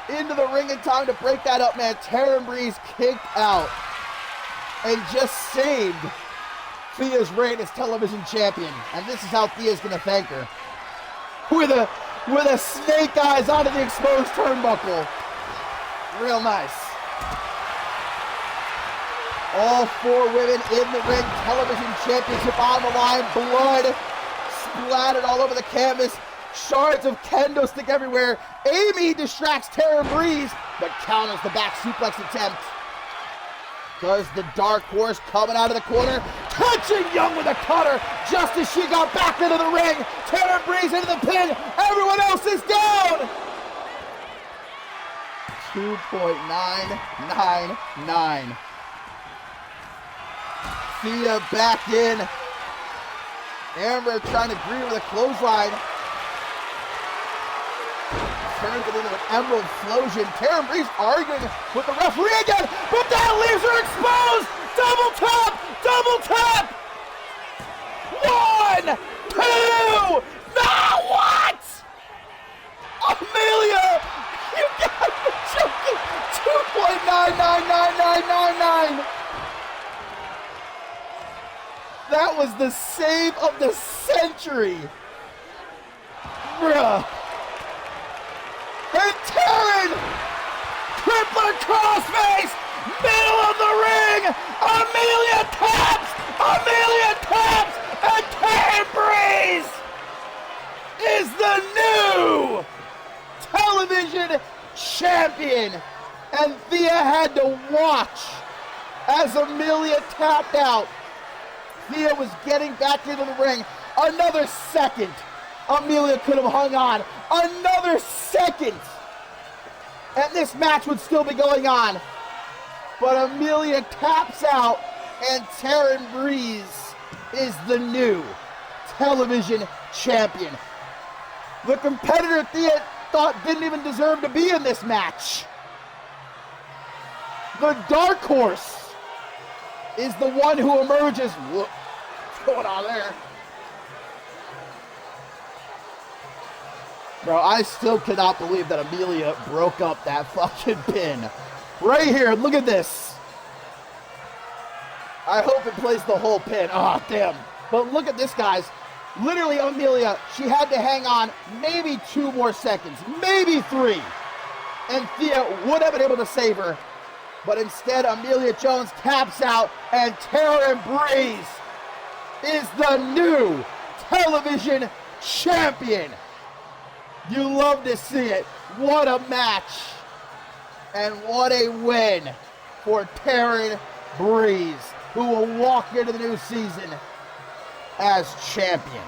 into the ring in time to break that up, man. Taryn Breeze kicked out and just saved Thea's reign as television champion. And this is how Thea's gonna thank her. With a snake eyes onto the exposed turnbuckle. Real nice. All 4 women in the ring. Television championship on the line. Blood splattered all over the canvas. Shards of kendo stick everywhere. Amy distracts Taryn Breeze, but counters the back suplex attempt. Does the Dark Horse coming out of the corner. Touching Young with a cutter just as she got back into the ring. Taryn Breeze into the pin. Everyone else is down. 2.999. Thea back in. Amber trying to greet with a clothesline. Turns it into an emerald flosion. Taryn Breeze arguing with the referee again, but that leaves her exposed. Double tap, double tap. 1, 2, now what? Amelia, you got me joking. 2.99999. That was the save of the century. Bruh. And Taryn, crippler crossface, middle of the ring. Amelia taps, and Taryn Breeze is the new television champion. And Thea had to watch as Amelia tapped out. Thea was getting back into the ring. Another second, Amelia could have hung on. Another second, and this match would still be going on. But Amelia taps out, and Taryn Breeze is the new television champion. The competitor Thea thought didn't even deserve to be in this match. The dark horse is the one who emerges. What's going on there? Bro, I still cannot believe that Amelia broke up that fucking pin. Right here, look at this. I hope it plays the whole pin. Oh, damn. But look at this, guys. Literally, Amelia, she had to hang on maybe 2 more seconds, maybe 3. And Thea would have been able to save her. But instead, Amelia Jones taps out, and Taryn Breeze is the new television champion. You love to see it. What a match. And what a win for Taryn Breeze, who will walk into the new season as champion.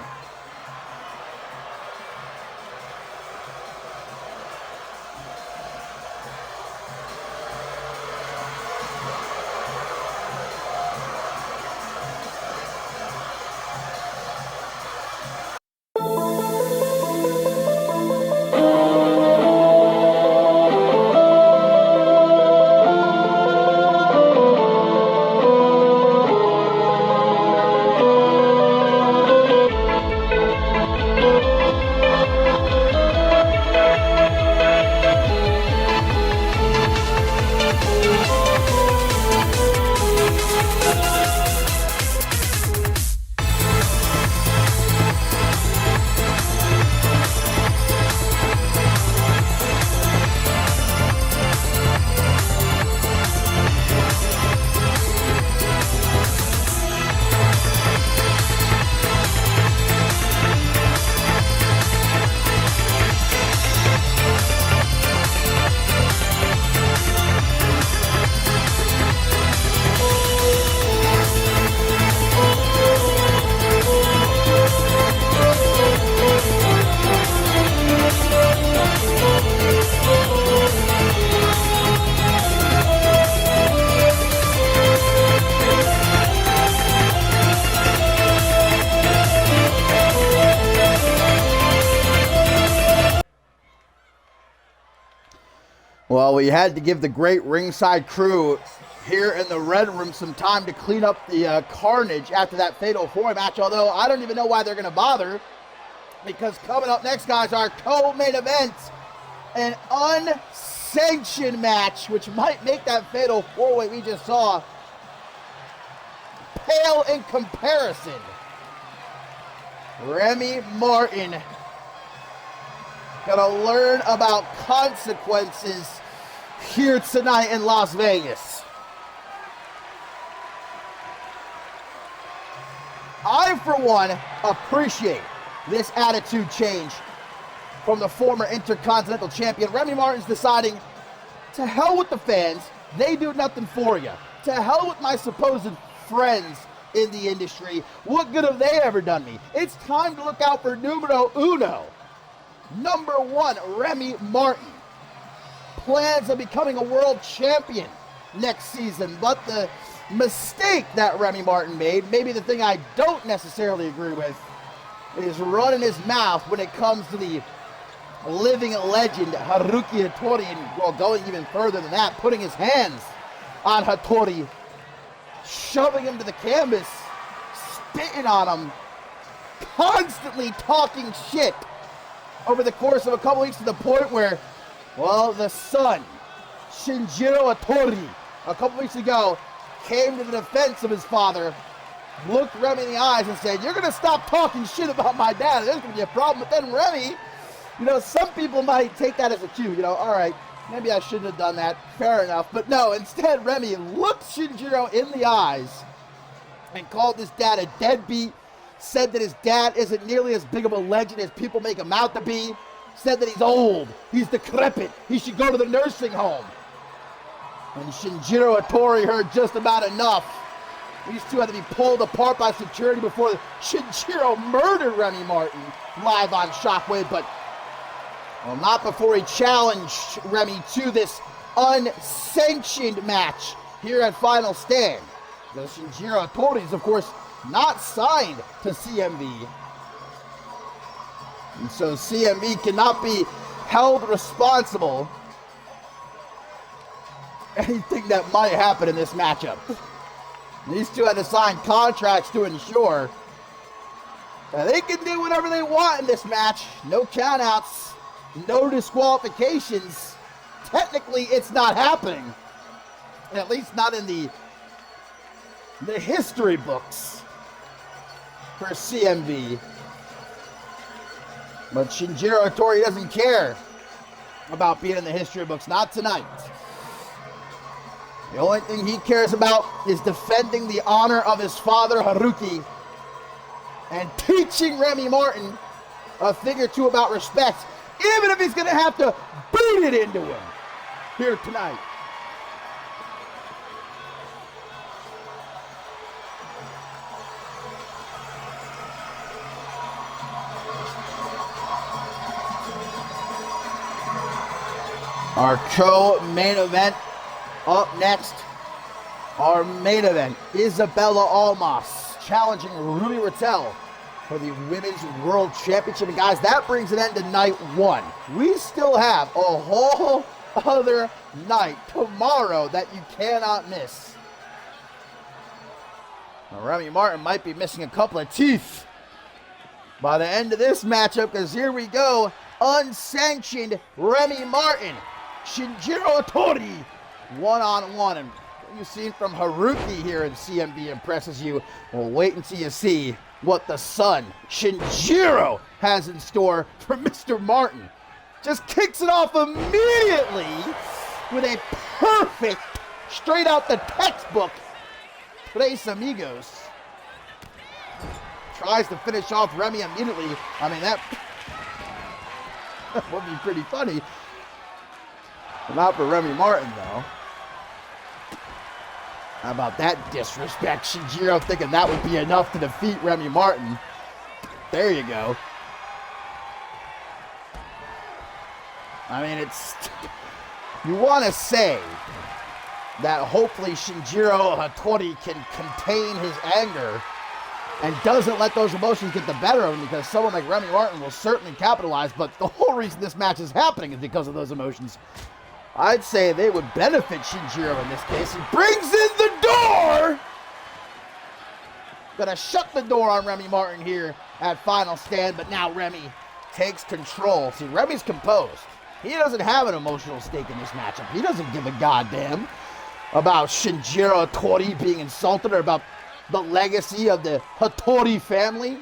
Well, we had to give the great ringside crew here in the Red Room some time to clean up the carnage after that Fatal 4 match, although I don't even know why they're going to bother, because coming up next, guys, our co-main event, an unsanctioned match, which might make that Fatal 4-way we just saw pale in comparison. Remy Martin gonna learn about consequences here tonight in Las Vegas. I, for one, appreciate this attitude change from the former Intercontinental Champion. Remy Martin's deciding, to hell with the fans, they do nothing for you. To hell with my supposed friends in the industry, what good have they ever done me? It's time to look out for numero uno. Number 1, Remy Martin. plans of becoming a world champion next season. But the mistake that Remy Martin made, maybe the thing I don't necessarily agree with, is running his mouth when it comes to the living legend Haruki Hattori, and well, going even further than that, putting his hands on Hattori, shoving him to the canvas, spitting on him, constantly talking shit over the course of a couple weeks, to the point where, well, the son, Shinjiro Hattori, a couple weeks ago, came to the defense of his father, looked Remy in the eyes and said, "You're going to stop talking shit about my dad, there's going to be a problem." But then Remy, some people might take that as a cue, all right, maybe I shouldn't have done that, fair enough. But no, instead Remy looked Shinjiro in the eyes and called his dad a deadbeat, said that his dad isn't nearly as big of a legend as people make him out to be, said that he's old, he's decrepit, he should go to the nursing home. And Shinjiro Hattori heard just about enough. These two had to be pulled apart by security before Shinjiro murdered Remy Martin live on Shockwave, but well, not before he challenged Remy to this unsanctioned match here at Final Stand. The Shinjiro Hattori is, of course, not signed to CMV. And so CMV cannot be held responsible for anything that might happen in this matchup. These two had to sign contracts to ensure that they can do whatever they want in this match. No countouts, no disqualifications. Technically, it's not happening. At least not in the history books for CMV. But Shinjiro Hattori doesn't care about being in the history books. Not tonight. The only thing he cares about is defending the honor of his father, Haruki, and teaching Remy Martin a thing or two about respect, even if he's going to have to boot it into him here tonight. Our co-main event up next. Our main event, Isabella Almas challenging Ruby Rattel for the Women's World Championship. And guys, that brings an end to night one. We still have a whole other night tomorrow that you cannot miss. Now, Remy Martin might be missing a couple of teeth by the end of this matchup, because here we go. Unsanctioned Remy Martin, Shinjiro Hattori, one-on-one. And what you've seen from Haruki here in CMV impresses you. Well, wait until you see what the son, Shinjiro, has in store for Mr. Martin. Just kicks it off immediately with a perfect, straight out the textbook, Tres Amigos. Tries to finish off Remy immediately. I mean, that would be pretty funny. Not for Remy Martin, though. How about that disrespect? Shinjiro thinking that would be enough to defeat Remy Martin. There you go. I mean, it's... You want to say that hopefully Shinjiro Hattori can contain his anger and doesn't let those emotions get the better of him, because someone like Remy Martin will certainly capitalize, but the whole reason this match is happening is because of those emotions. I'd say they would benefit Shinjiro in this case. He brings in the door! Gonna shut the door on Remy Martin here at Final Stand, but now Remy takes control. See, Remy's composed. He doesn't have an emotional stake in this matchup. He doesn't give a goddamn about Shinjiro Hattori being insulted or about the legacy of the Hattori family.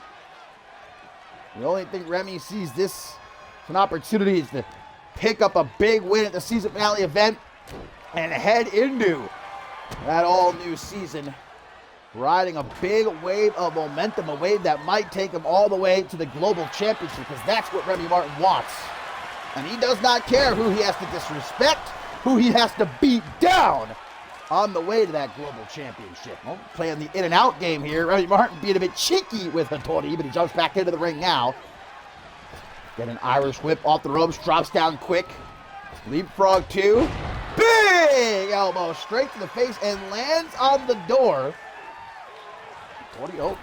The only thing Remy sees this as an opportunity is to pick up a big win at the season finale event and head into that all-new season, riding a big wave of momentum, a wave that might take him all the way to the Global Championship, because that's what Remy Martin wants. And he does not care who he has to disrespect, who he has to beat down on the way to that Global Championship. Well, playing the in-and-out game here. Remy Martin being a bit cheeky with Hattori, but he jumps back into the ring now. Get an Irish whip off the ropes, drops down quick. Leapfrog 2. Big elbow straight to the face and lands on the door. Tony Oak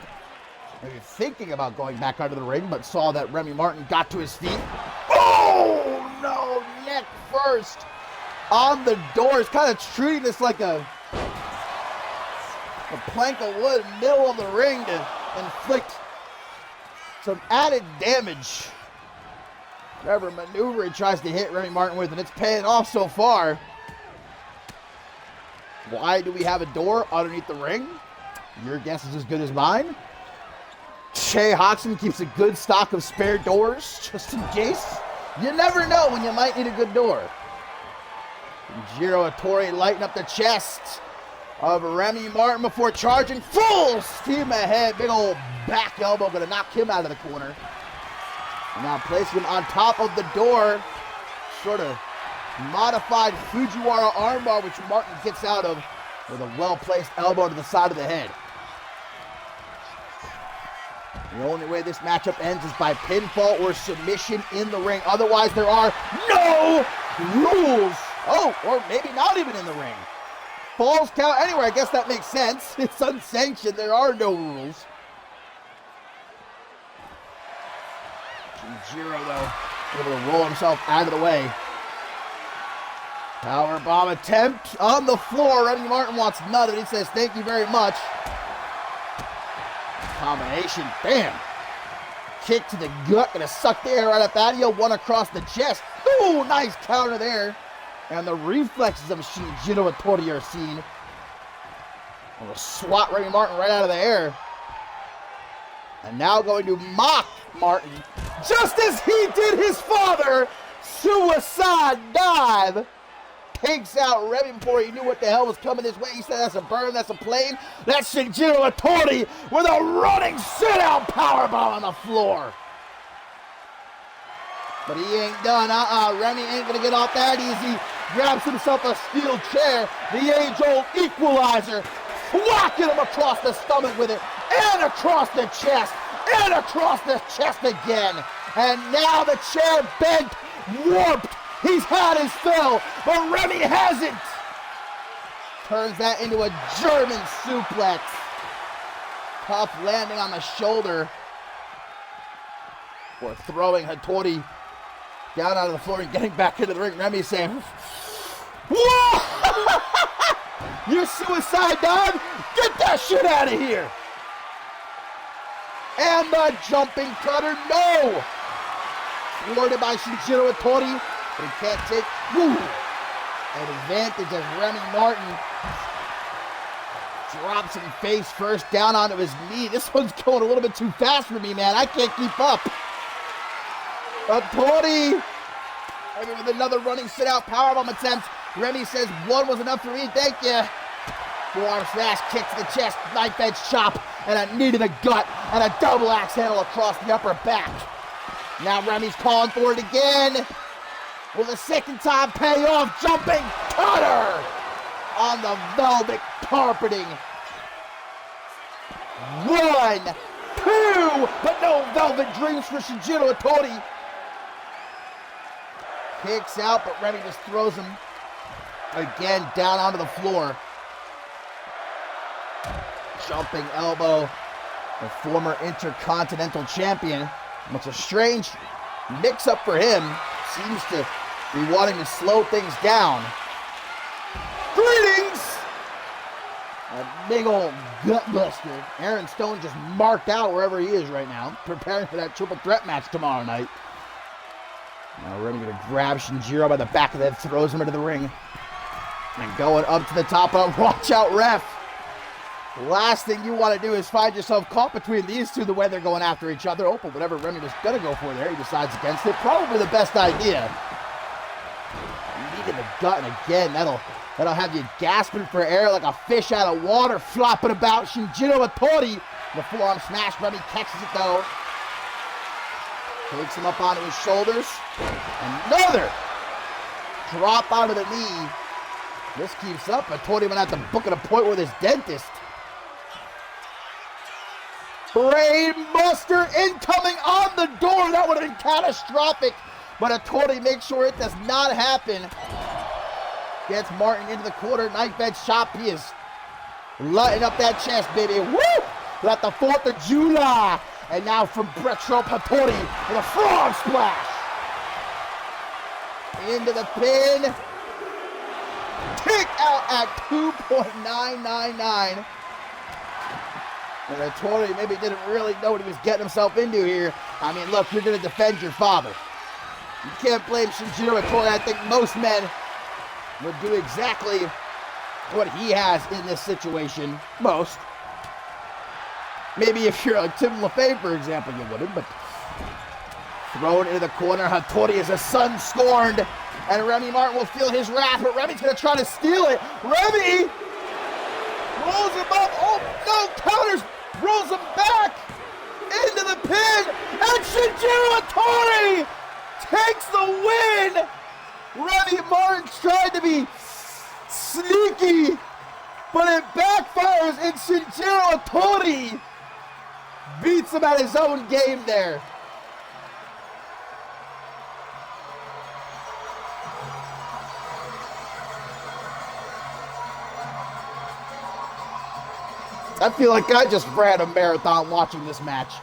maybe thinking about going back under the ring, but saw that Remy Martin got to his feet. Oh, no, neck first on the door. He's kind of treating this like a plank of wood in the middle of the ring to inflict some added damage. Whatever maneuver he tries to hit Remy Martin with, and it's paying off so far. Why do we have a door underneath the ring? Your guess is as good as mine. Shea Hoxton keeps a good stock of spare doors, just in case. You never know when you might need a good door. Jiro Hattori lighting up the chest of Remy Martin before charging full steam ahead. Big old back elbow, gonna knock him out of the corner. And now placing him on top of the door. Sort of modified Fujiwara armbar, which Martin gets out of with a well-placed elbow to the side of the head. The only way this matchup ends is by pinfall or submission in the ring. Otherwise, there are no rules. Oh, or maybe not even in the ring. Falls count anywhere. I guess that makes sense. It's unsanctioned. There are no rules. Jiro, though, able to roll himself out of the way. Powerbomb attempt on the floor. Remy Martin wants none of it. He says, thank you very much. Combination, bam. Kick to the gut, gonna suck the air right up out of you. One across the chest. Ooh, nice counter there. And the reflexes of Shinjiro Hattori are seen. Will swat Remy Martin right out of the air. And now going to mock Martin, just as he did his father. Suicide dive. Takes out Remy before he knew what the hell was coming his way. He said, that's a burn, that's a plane. That's Shinjiro Hattori with a running sit-out powerbomb on the floor. But he ain't done. Remy ain't gonna get off that easy. Grabs himself a steel chair. The age-old equalizer. Whacking him across the stomach with it. And across the chest. And across the chest again. And now the chair bent, warped. He's had his fill, but Remy hasn't. Turns that into a German suplex. Tough landing on the shoulder. Or throwing Hattori down out of the floor and getting back into the ring. Remy saying, whoa! You suicide dive? Get that shit out of here. And the jumping cutter, no! Thwarted by Shinjiro Hattori. But he can't take an advantage as Remy Martin drops him face first down onto his knee. This one's going a little bit too fast for me, man. I can't keep up. Hattori with another running sit-out powerbomb attempt. Remy says one was enough for me. Thank you. Forearm smash, kick to the chest, knife edge chop, and a knee to the gut, and a double axe handle across the upper back. Now Remy's calling for it again. Will the second time pay off? Jumping cutter on the velvet carpeting. 1, 2, but no velvet dreams for Shinjiro Hattori. Kicks out, but Remy just throws him again down onto the floor. Jumping elbow, the former Intercontinental Champion. It's a strange mix-up for him. Seems to be wanting to slow things down. Greetings! A big old gut buster. Aaron Stone just marked out wherever he is right now, preparing for that triple threat match tomorrow night. Now Remy gonna grab Shinjiro by the back of the head, throws him into the ring. And going up to the top of, watch out, ref. Last thing you want to do is find yourself caught between these two the way they're going after each other. Oh, but whatever Remy was going to go for there, he decides against it. Probably the best idea. Knee in the gut, and again, that'll have you gasping for air like a fish out of water, flopping about. Shinjiro Hattori, the forearm smash. Remy catches it, though. Takes him up onto his shoulders. Another drop out of the knee. This keeps up. Hattori went out to book an appointment with his dentist. Brainbuster incoming on the door. That would have been catastrophic. but Hattori makes sure it does not happen. Gets Martin into the corner, knife edge chop. He is lighting up that chest, baby. Woo! At the 4th of July. And now from Retro Hattori with a frog splash. Into the pin. Kick out at 2.999. And Hattori maybe didn't really know what he was getting himself into here. I mean, look, you're going to defend your father. You can't blame Shinjiro Hattori. I think most men would do exactly what he has in this situation. Most. Maybe if you're like Tim LaFay, for example, you wouldn't, but thrown into the corner. Hattori is a son scorned, and Remy Martin will feel his wrath, but Remy's going to try to steal it. Remy rolls him up. Oh, no, counters, rolls him back into the pin, and Shinjiro Hattori takes the win. Remy Martin tried to be sneaky, but it backfires, and Shinjiro Hattori beats him at his own game there. I feel like I just ran a marathon watching this match.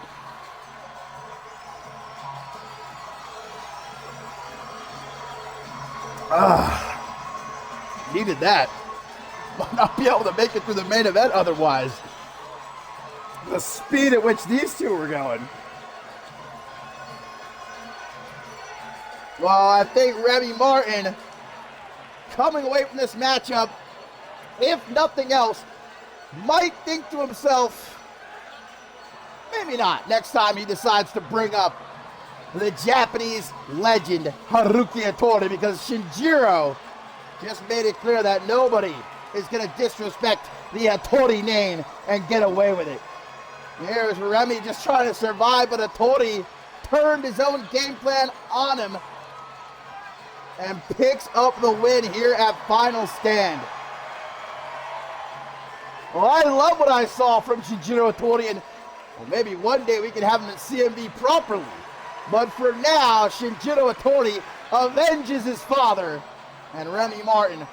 Needed that. Might not be able to make it through the main event otherwise. The speed at which these two were going. Well, I think Remy Martin coming away from this matchup, if nothing else, might think to himself, maybe not, next time he decides to bring up the Japanese legend Haruki Hattori, because Shinjiro just made it clear that nobody is going to disrespect the Hattori name and get away with it. Here's Remy just trying to survive, but Hattori turned his own game plan on him and picks up the win here at Final Stand. Well, I love what I saw from Shinjiro Hattori, and well, maybe one day we can have him in CMV properly. But for now, Shinjiro Hattori avenges his father, and Remy Martin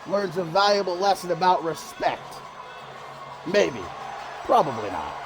learns a valuable lesson about respect. Maybe. Probably not.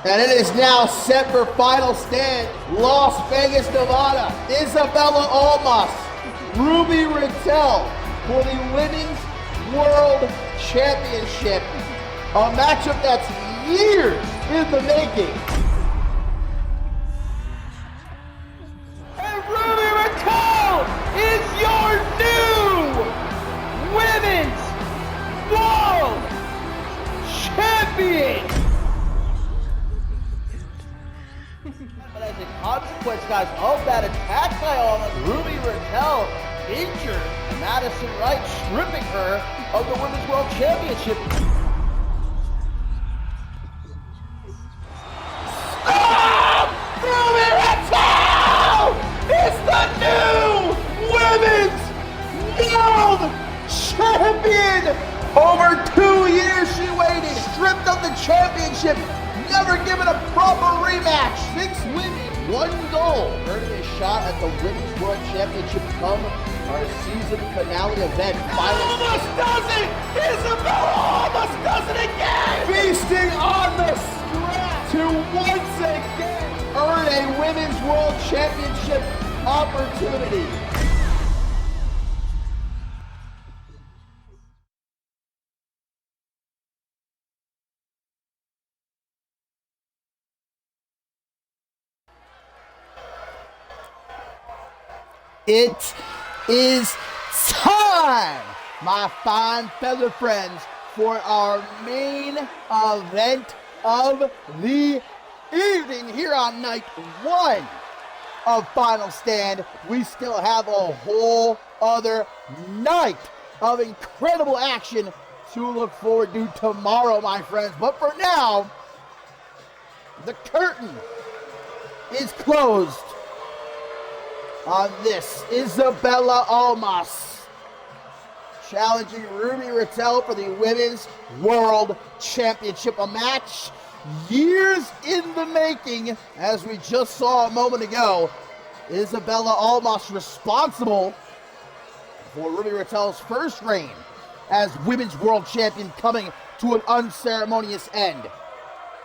And it is now set for Final Stand, Las Vegas, Nevada. Isabella Almas, Ruby Riddell for the Women's World Championship. A matchup that's years in the making. And Ruby Riddell is your new Women's World Champion. But as a consequence, guys, of that attack by Almas, Ruby Riddell injured Madison Wright, stripping her of the Women's World Championship. Stop! Ruby Riddell is the new Women's World Champion! Over 2 years she waited, stripped of the championship, never given a proper rematch. 6 wins, 1 goal. Earning a shot at the Women's World Championship come our season finale event. Almost does it! Isabella almost does it again! Feasting on the scratch to once again earn a Women's World Championship opportunity. It is time, my fine feather friends, for our main event of the evening here on night 1 of Final Stand. We still have a whole other night of incredible action to look forward to tomorrow, my friends. But for now, the curtain is closed on this. Isabella Almas challenging Ruby Rattel for the Women's World Championship. A match years in the making, as we just saw a moment ago. Isabella Almas responsible for Ruby Rattel's first reign as Women's World Champion coming to an unceremonious end.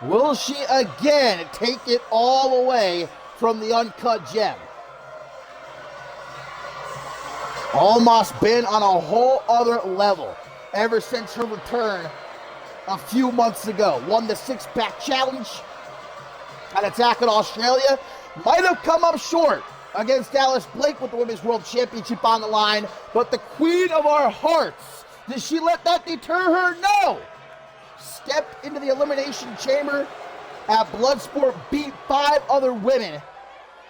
Will she again take it all away from the uncut gem? Almost been on a whole other level ever since her return a few months ago. Won the six-pack challenge at Attack in Australia. Might have come up short against Alice Blake with the Women's World Championship on the line, but the queen of our hearts, did she let that deter her? No! Stepped into the Elimination Chamber at Bloodsport, beat 5 other women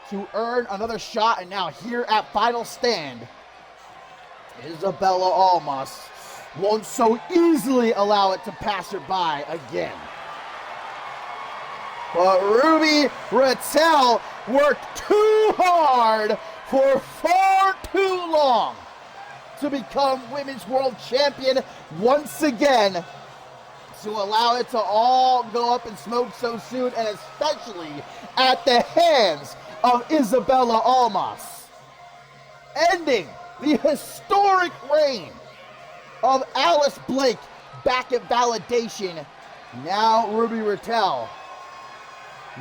to earn another shot, and now here at Final Stand, Isabella Almas won't so easily allow it to pass her by again. But Ruby Rattel worked too hard for far too long to become Women's World Champion once again. To allow it to all go up in smoke so soon, and especially at the hands of Isabella Almas. Ending the historic reign of Alice Blake back at Validation. Now Ruby Rattel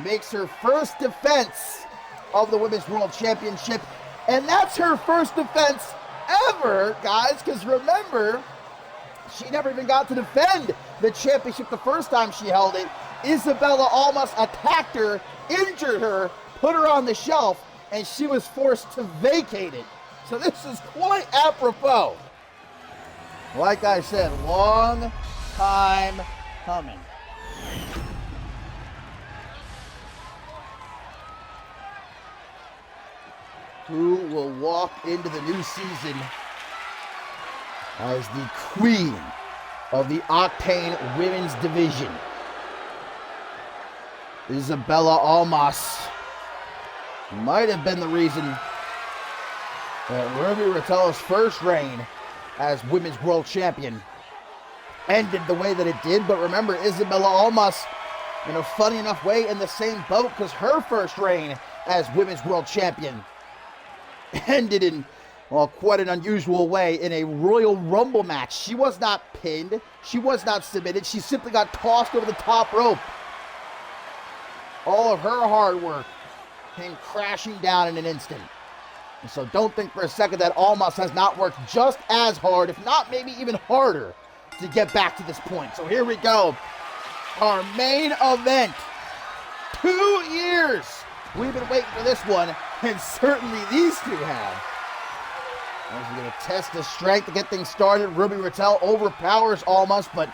makes her first defense of the Women's World Championship, and that's her first defense ever, guys, because remember, she never even got to defend the championship the first time she held it. Isabella Almas attacked her, injured her, put her on the shelf, and she was forced to vacate it. So this is quite apropos. Like I said, long time coming. Who will walk into the new season as the queen of the Octane Women's Division? Isabella Almas might have been the reason that Ruby Rattel's first reign as Women's World Champion ended the way that it did. But remember, Isabella Almas, in a funny enough way, in the same boat, because her first reign as Women's World Champion ended in, well, quite an unusual way, in a Royal Rumble match. She was not pinned. She was not submitted. She simply got tossed over the top rope. All of her hard work came crashing down in an instant. And so don't think for a second that Almas has not worked just as hard, if not maybe even harder, to get back to this point. So here we go. Our main event. 2 years we've been waiting for this one, and certainly these two have. As we're going to test the strength to get things started. Ruby Rattel overpowers Almas, but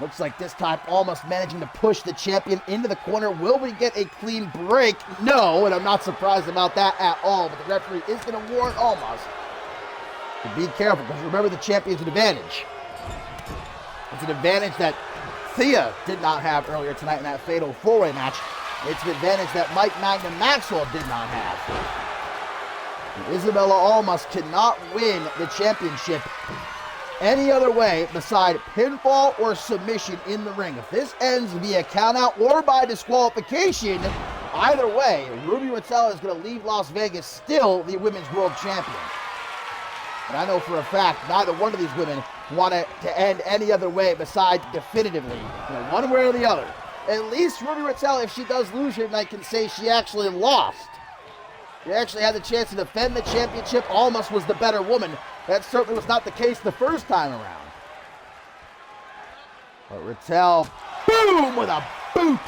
looks like this time Almas managing to push the champion into the corner. Will we get a clean break? No, and I'm not surprised about that at all, but the referee is going to warn Almas to be careful, because remember, the champion's an advantage. It's an advantage that Thea did not have earlier tonight in that fatal four-way match. It's an advantage that Mike Magnum Maxwell did not have. Isabella Almas cannot win the championship any other way beside pinfall or submission in the ring. If this ends via countout or by disqualification, either way, Ruby Rattel is going to leave Las Vegas still the Women's World Champion. And I know for a fact neither one of these women want it to end any other way besides definitively, one way or the other. At least Ruby Rattel, if she does lose here tonight, can say she actually lost. She actually had the chance to defend the championship. Almas was the better woman. That certainly was not the case the first time around. But Rattel, boom, with a boot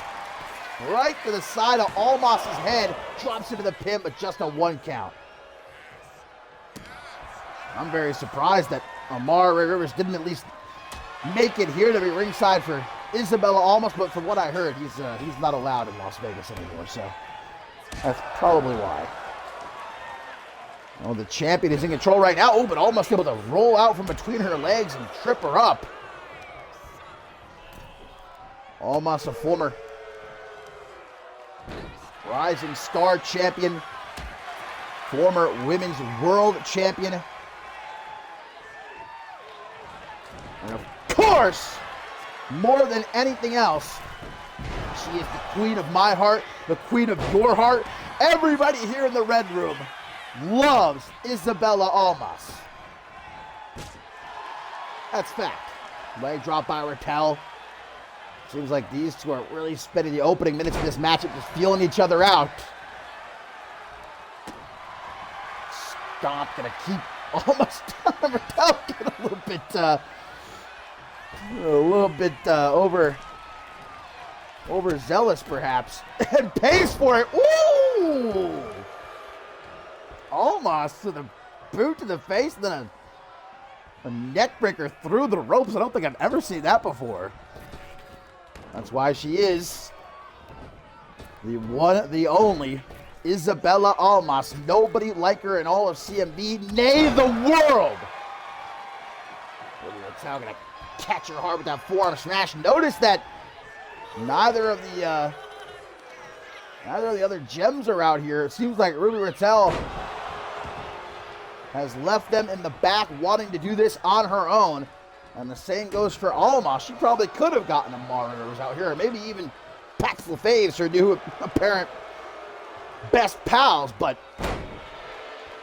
right to the side of Almas's head, drops into the pin, but just a 1 count. I'm very surprised that Amara Rivers didn't at least make it here to be ringside for Isabella Almas, but from what I heard, he's not allowed in Las Vegas anymore, so that's probably why. Oh, the champion is in control right now. Oh, but Almas able to roll out from between her legs and trip her up. Almas, a former Rising Star champion, former Women's World Champion. And of course, more than anything else, she is the queen of my heart, the queen of your heart. Everybody here in the Red Room loves Isabella Almas. That's fact. Leg drop by Raquel. Seems like these two are really spending the opening minutes of this matchup just feeling each other out. Stomp gonna keep Almas down. Raquel getting a little bit overzealous perhaps, and pays for it. Ooh! Almost to the boot to the face, and then a neck breaker through the ropes. I don't think I've ever seen that before. That's why she is the one, the only Isabella Almas. Nobody like her in all of CMV, nay the world. It's now gonna catch her hard with that forearm smash. Notice that neither of the other gems are out here. It seems like Ruby Raquel has left them in the back, wanting to do this on her own. And the same goes for Almas. She probably could have gotten a Rivers out here, or maybe even Pax LaFaves, her new apparent best pals. But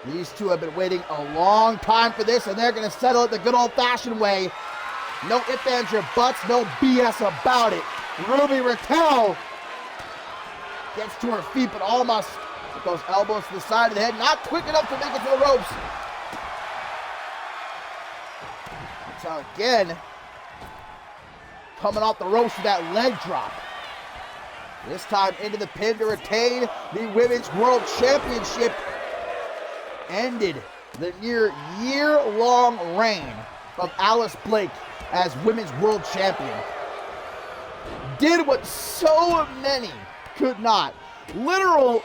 these two have been waiting a long time for this, and they're going to settle it the good old-fashioned way. No ifs, ands, or buts, no BS about it. Ruby Raquel gets to her feet, but Almas with those elbows to the side of the head, not quick enough to make it to the ropes. So again, coming off the ropes with that leg drop. This time into the pin to retain the Women's World Championship. Ended the near year-long reign of Alice Blake as Women's World Champion. Did what so many could not. Literal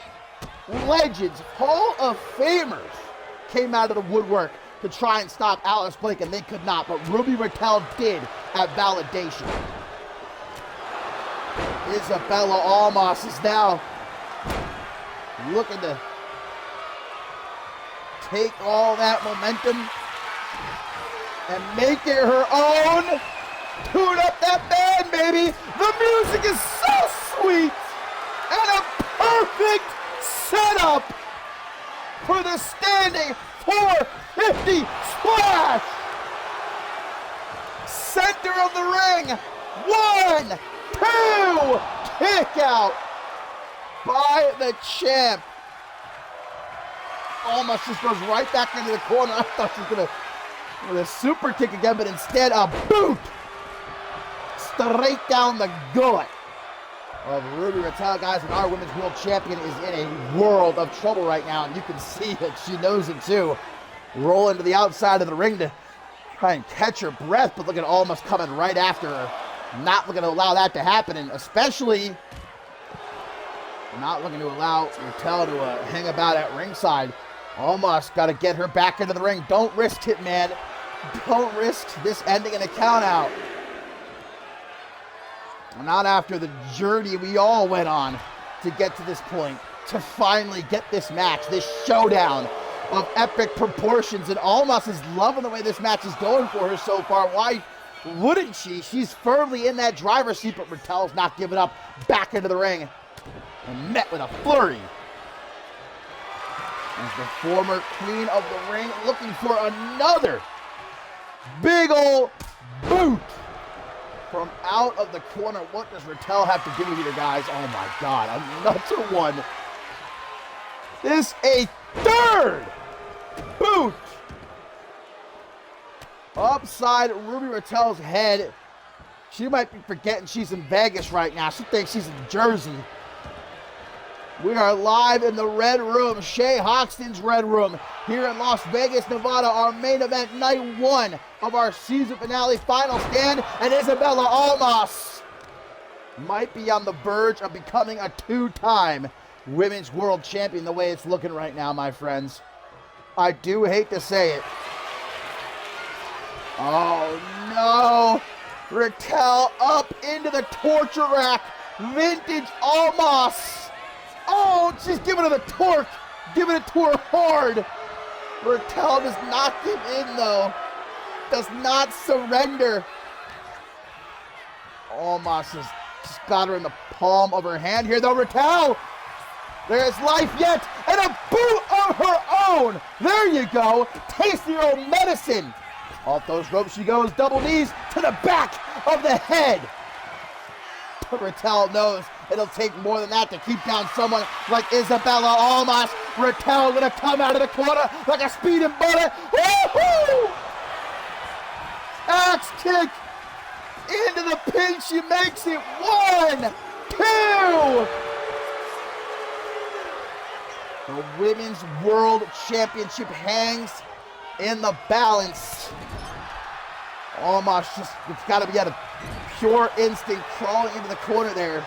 legends, Hall of Famers came out of the woodwork to try and stop Alice Blake, and they could not, but Ruby Raquel did at Validation. Isabella Almas is now looking to take all that momentum and make it her own. Tune up that band, baby. The music is so sweet, and a perfect setup for the standing 450 splash. Center of the ring. 1, 2, kick out by the champ. Almost just goes right back into the corner. I thought she was going to with a super kick again, but instead a boot straight down the gullet of Ruby Raquel, guys. And our Women's World Champion is in a world of trouble right now, and you can see that she knows it too. Rolling to the outside of the ring to try and catch her breath, but look at Almas coming right after her. Not looking to allow that to happen, and especially not looking to allow Raquel to hang about at ringside. Almas got to get her back into the ring. Don't risk it, man. Don't risk this ending in a count out. Not after the journey we all went on to get to this point, to finally get this match, this showdown of epic proportions. And Almas is loving the way this match is going for her so far. Why wouldn't she? She's firmly in that driver's seat, but Raquel's not giving up. Back into the ring and met with a flurry. As the former queen of the ring looking for another big old boot from out of the corner. What does Raquel have to do here, guys? Oh my God, another one. This a third boot upside Ruby Raquel's head. She might be forgetting she's in Vegas right now. She thinks she's in Jersey. We are live in the Red Room, Shea Hoxton's Red Room, here in Las Vegas, Nevada, our main event, night 1 of our season finale final stand, and Isabella Almas might be on the verge of becoming a 2-time Women's World Champion the way it's looking right now, my friends. I do hate to say it. Oh no! Raquel up into the torture rack. Vintage Almas. Oh, she's giving her the torque. Giving it to her hard. Raquel does not give in though. Does not surrender. Almas has just got her in the palm of her hand here though. Raquel. There's life yet. And a boot of her own. There you go. Taste your own medicine. Off those ropes she goes, double knees to the back of the head. But Raquel knows it'll take more than that to keep down someone like Isabella Almas. Raquel gonna come out of the corner like a speeding bullet. Woo-hoo! Axe kick into the pin. She makes it 1, 2. The Women's World Championship hangs in the balance. Almost just, it's got to be out of pure instinct crawling into the corner there.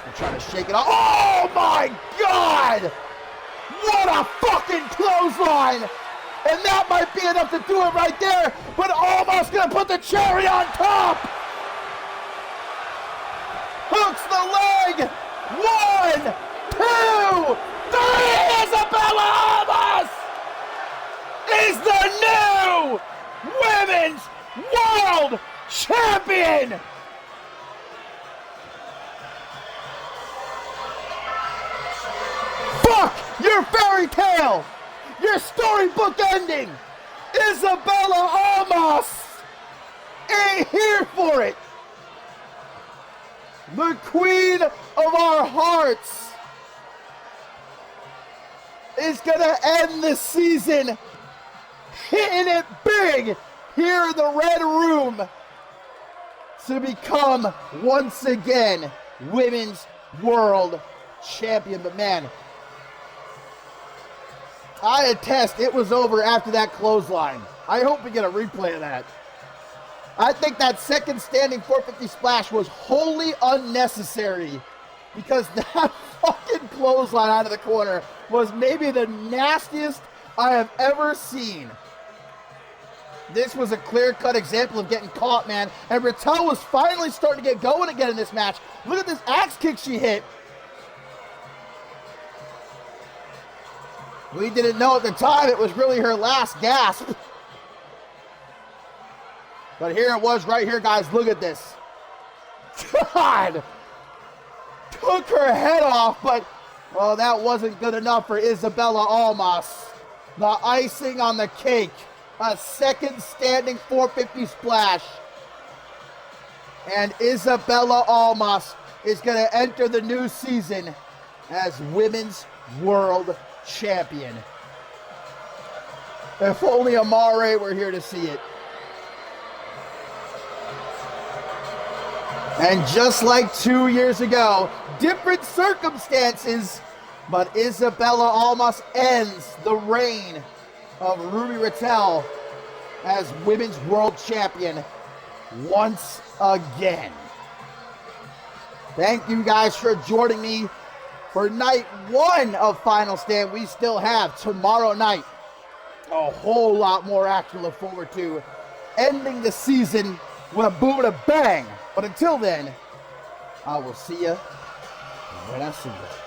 And trying to shake it off. Oh my God! What a fucking clothesline! And that might be enough to do it right there, but almost gonna put the cherry on top! Hooks the leg! 1, 2, 3! Isabella Almas is the new Women's World Champion! Fuck your fairy tale! Your storybook ending! Isabella Almas ain't here for it! The queen of our hearts is gonna end the season hitting it big here in the Red Room to become once again Women's World Champion. But man, I attest it was over after that clothesline. I hope we get a replay of that. I think that second standing 450 splash was wholly unnecessary because that fucking clothesline out of the corner was maybe the nastiest I have ever seen. This was a clear-cut example of getting caught, man. And Raquel was finally starting to get going again in this match. Look at this axe kick she hit. We didn't know at the time it was really her last gasp. But here it was right here, guys. Look at this. God! Took her head off, but, well, that wasn't good enough for Isabella Almas. The icing on the cake. A second standing 450 splash. And Isabella Almas is going to enter the new season as Women's World Champion. If only Amare were here to see it. And just like 2 years ago, different circumstances, but Isabella Almas ends the reign of Ruby Raquel as Women's World Champion once again. Thank you guys for joining me for night 1 of Final Stand. We still have tomorrow night a whole lot more action to look forward to, ending the season with a boom and a bang. But until then, I will see you when I see you.